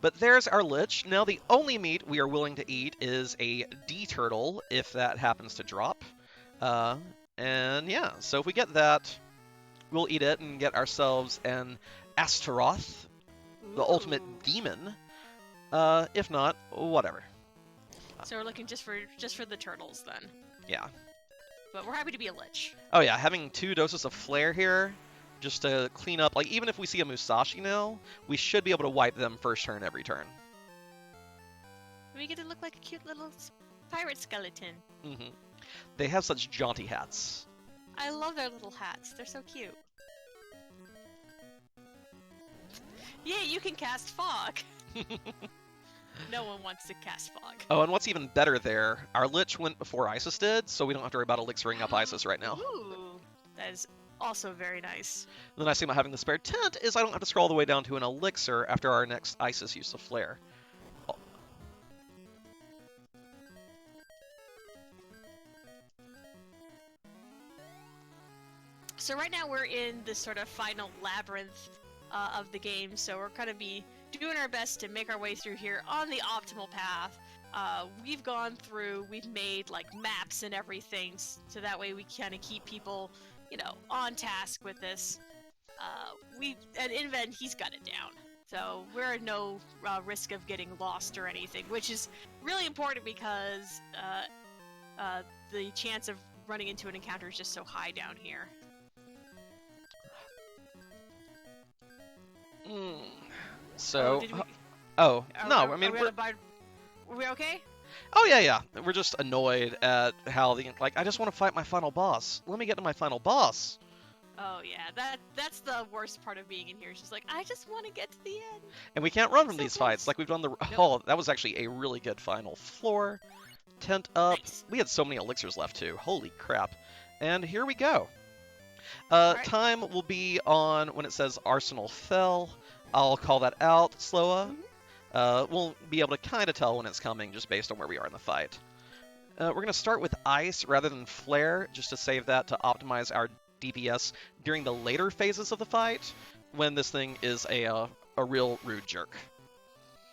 But there's our Lich. Now the only meat we are willing to eat is a D-Turtle, if that happens to drop. And yeah, so if we get that, we'll eat it and get ourselves an Astaroth, the ultimate demon. If not, whatever. So we're looking just for the turtles then. Yeah. But we're happy to be a Lich. Oh yeah, having 2 doses of flare here, just to clean up, like even if we see a Musashi now, we should be able to wipe them first turn every turn. We get to look like a cute little pirate skeleton. Mm-hmm. They have such jaunty hats. I love their little hats. They're so cute. Yeah, you can cast fog. No one wants to cast fog. Oh, and what's even better there, our Lich went before Isis did, so we don't have to worry about elixiring up Isis right now. Ooh, that is also very nice. The nice thing about having the spare tent is I don't have to scroll all the way down to an elixir after our next Isis use of Flare. Oh. So right now we're in this sort of final labyrinth of the game, so we're going to be doing our best to make our way through here on the optimal path. We've gone through, we've made like maps and everything, so that way we kind of keep people, you know, on task with this. And Inven, he's got it down. So we're at no risk of getting lost or anything, which is really important because the chance of running into an encounter is just so high down here. So, did we- no, Are I mean, we on a were we okay? oh yeah, we're just annoyed at how I just want to fight my final boss. Let me get to my final boss. Oh yeah, that's the worst part of being in here. It's just like, I just want to get to the end. And we can't run from So these fights close. like we've done the. Nope. Oh, that was actually a really good final floor. Tent up. Nice. We had so many elixirs left too. Holy crap! And here we go. Alright. Time will be on when it says Arsenal fell. I'll call that out, Sloa. We'll be able to kind of tell when it's coming just based on where we are in the fight. We're going to start with Ice rather than Flare, just to save that to optimize our DPS during the later phases of the fight, when this thing is a real rude jerk.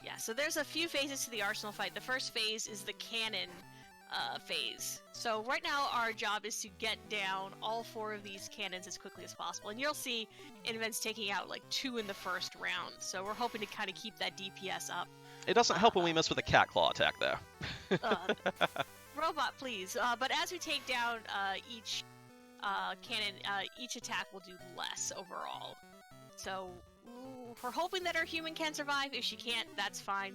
Yeah, so there's a few phases to the Arsenal fight. The first phase is the cannon phase. So right now our job is to get down all 4 of these cannons as quickly as possible. And you'll see Inven's taking out like 2 in the first round. So we're hoping to kind of keep that DPS up. It doesn't help when we miss with a cat claw attack, though. Robot, please. But as we take down each cannon, each attack will do less overall. So we're hoping that our human can survive. If she can't, that's fine.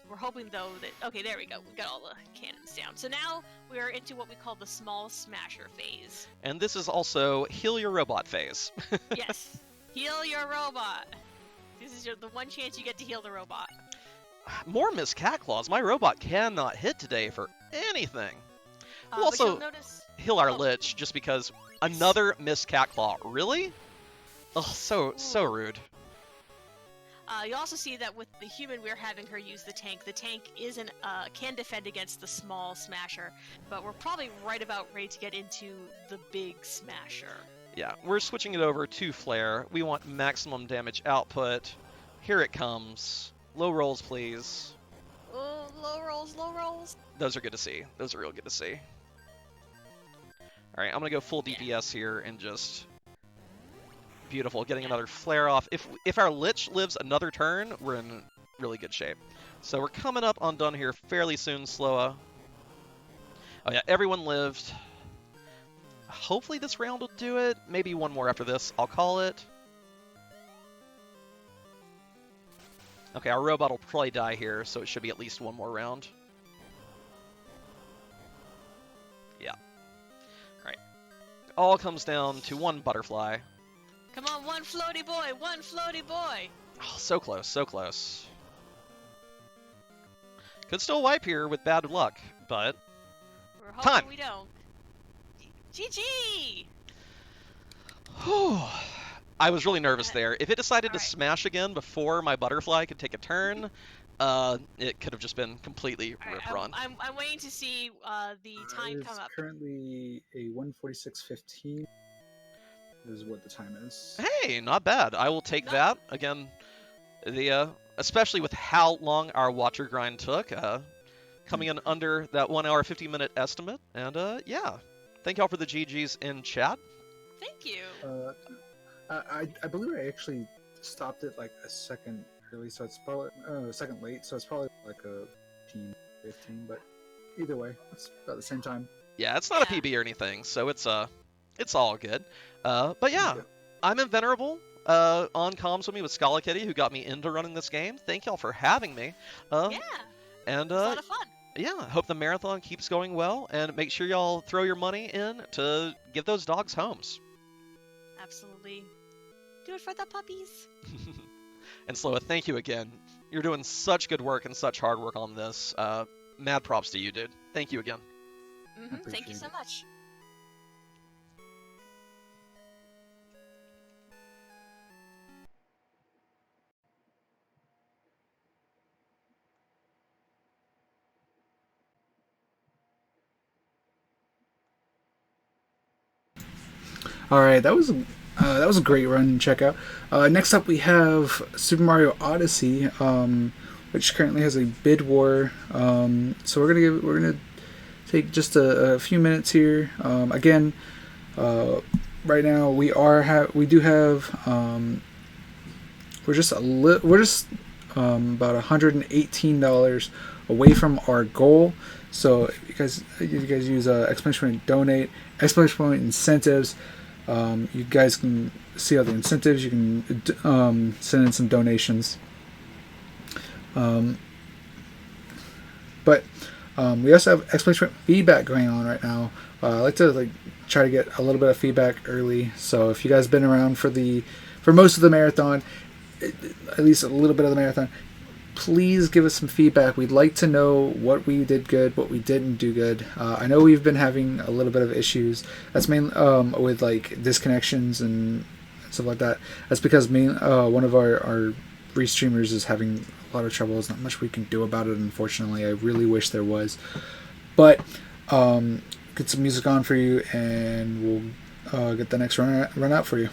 We're hoping, though, that... Okay, there we go. We got all the cannons down. So now we're into what we call the small smasher phase. And this is also heal your robot phase. Yes. Heal your robot. This is the one chance you get to heal the robot. More missed cat claws. My robot cannot hit today for anything. We'll But also you'll notice... heal our Oh. Lich just because another missed cat claw. Really? Oh, so rude. You also see that with the human, we're having her use the tank. The tank can defend against the small smasher, but we're probably right about ready to get into the big smasher. Yeah, we're switching it over to Flare. We want maximum damage output. Here it comes. Low rolls, please. Oh, low rolls, low rolls. Those are good to see. Those are real good to see. All right, I'm gonna go full DPS here and just beautiful, getting another flare off. If our Lich lives another turn, we're in really good shape. So we're coming up on done here fairly soon, Sloa. Oh yeah, everyone lived. Hopefully this round will do it. Maybe one more after this. I'll call it. Okay, our robot will probably die here, so it should be at least one more round. Yeah. Alright. All comes down to one butterfly. Come on, one floaty boy, one floaty boy. Oh, so close, so close. Could still wipe here with bad luck, but... We're hoping Time. we don't. GG! I was really nervous there. If it decided to Alright. smash again before my butterfly could take a turn, it could have just been completely Alright, rip run. I'm waiting to see the time It's come up. currently a 1:46:15 is what the time is. Hey, not bad. I will take that. Again, especially with how long our Watcher grind took, coming in under that 1 hour 50-minute estimate. And yeah, thank y'all for the GGs in chat. Thank you. I believe I actually stopped it like a second early, so it's probably a second late, so it's probably like a 15, but either way, it's about the same time. Yeah, it's not a Yeah. PB or anything, so it's all good. But yeah, Yeah. I'm Invenerable. On comms with me with Scala Kitty, who got me into running this game. Thank y'all for having me. Yeah, And it's a lot of fun. yeah, hope the marathon keeps going well, and make sure y'all throw your money in to give those dogs homes. Absolutely. Do it for the puppies. And Sloa, thank you again. You're doing such good work and such hard work on this. Mad props to you, dude. Thank you again. Thank you so appreciate it. much. All right, that was a great run. Check out. Next up, we have Super Mario Odyssey, which currently has a bid war. So we're gonna take just a few minutes here. Again, right now we do have we're just about $118 away from our goal. So if you guys use exclamation point donate, exclamation point incentives. You guys can see all the incentives. You can send in some donations. But we also have exclamation point feedback going on right now. I like to try to get a little bit of feedback early. So if you guys been around for most of the marathon, at least a little bit of the marathon, please give us some feedback. We'd like to know what we did good, what we didn't do good. I know we've been having a little bit of issues. That's mainly with disconnections and stuff like that. That's because one of our restreamers is having a lot of trouble. There's not much we can do about it, unfortunately. I really wish there was. But get some music on for you, and we'll get the next run out for you.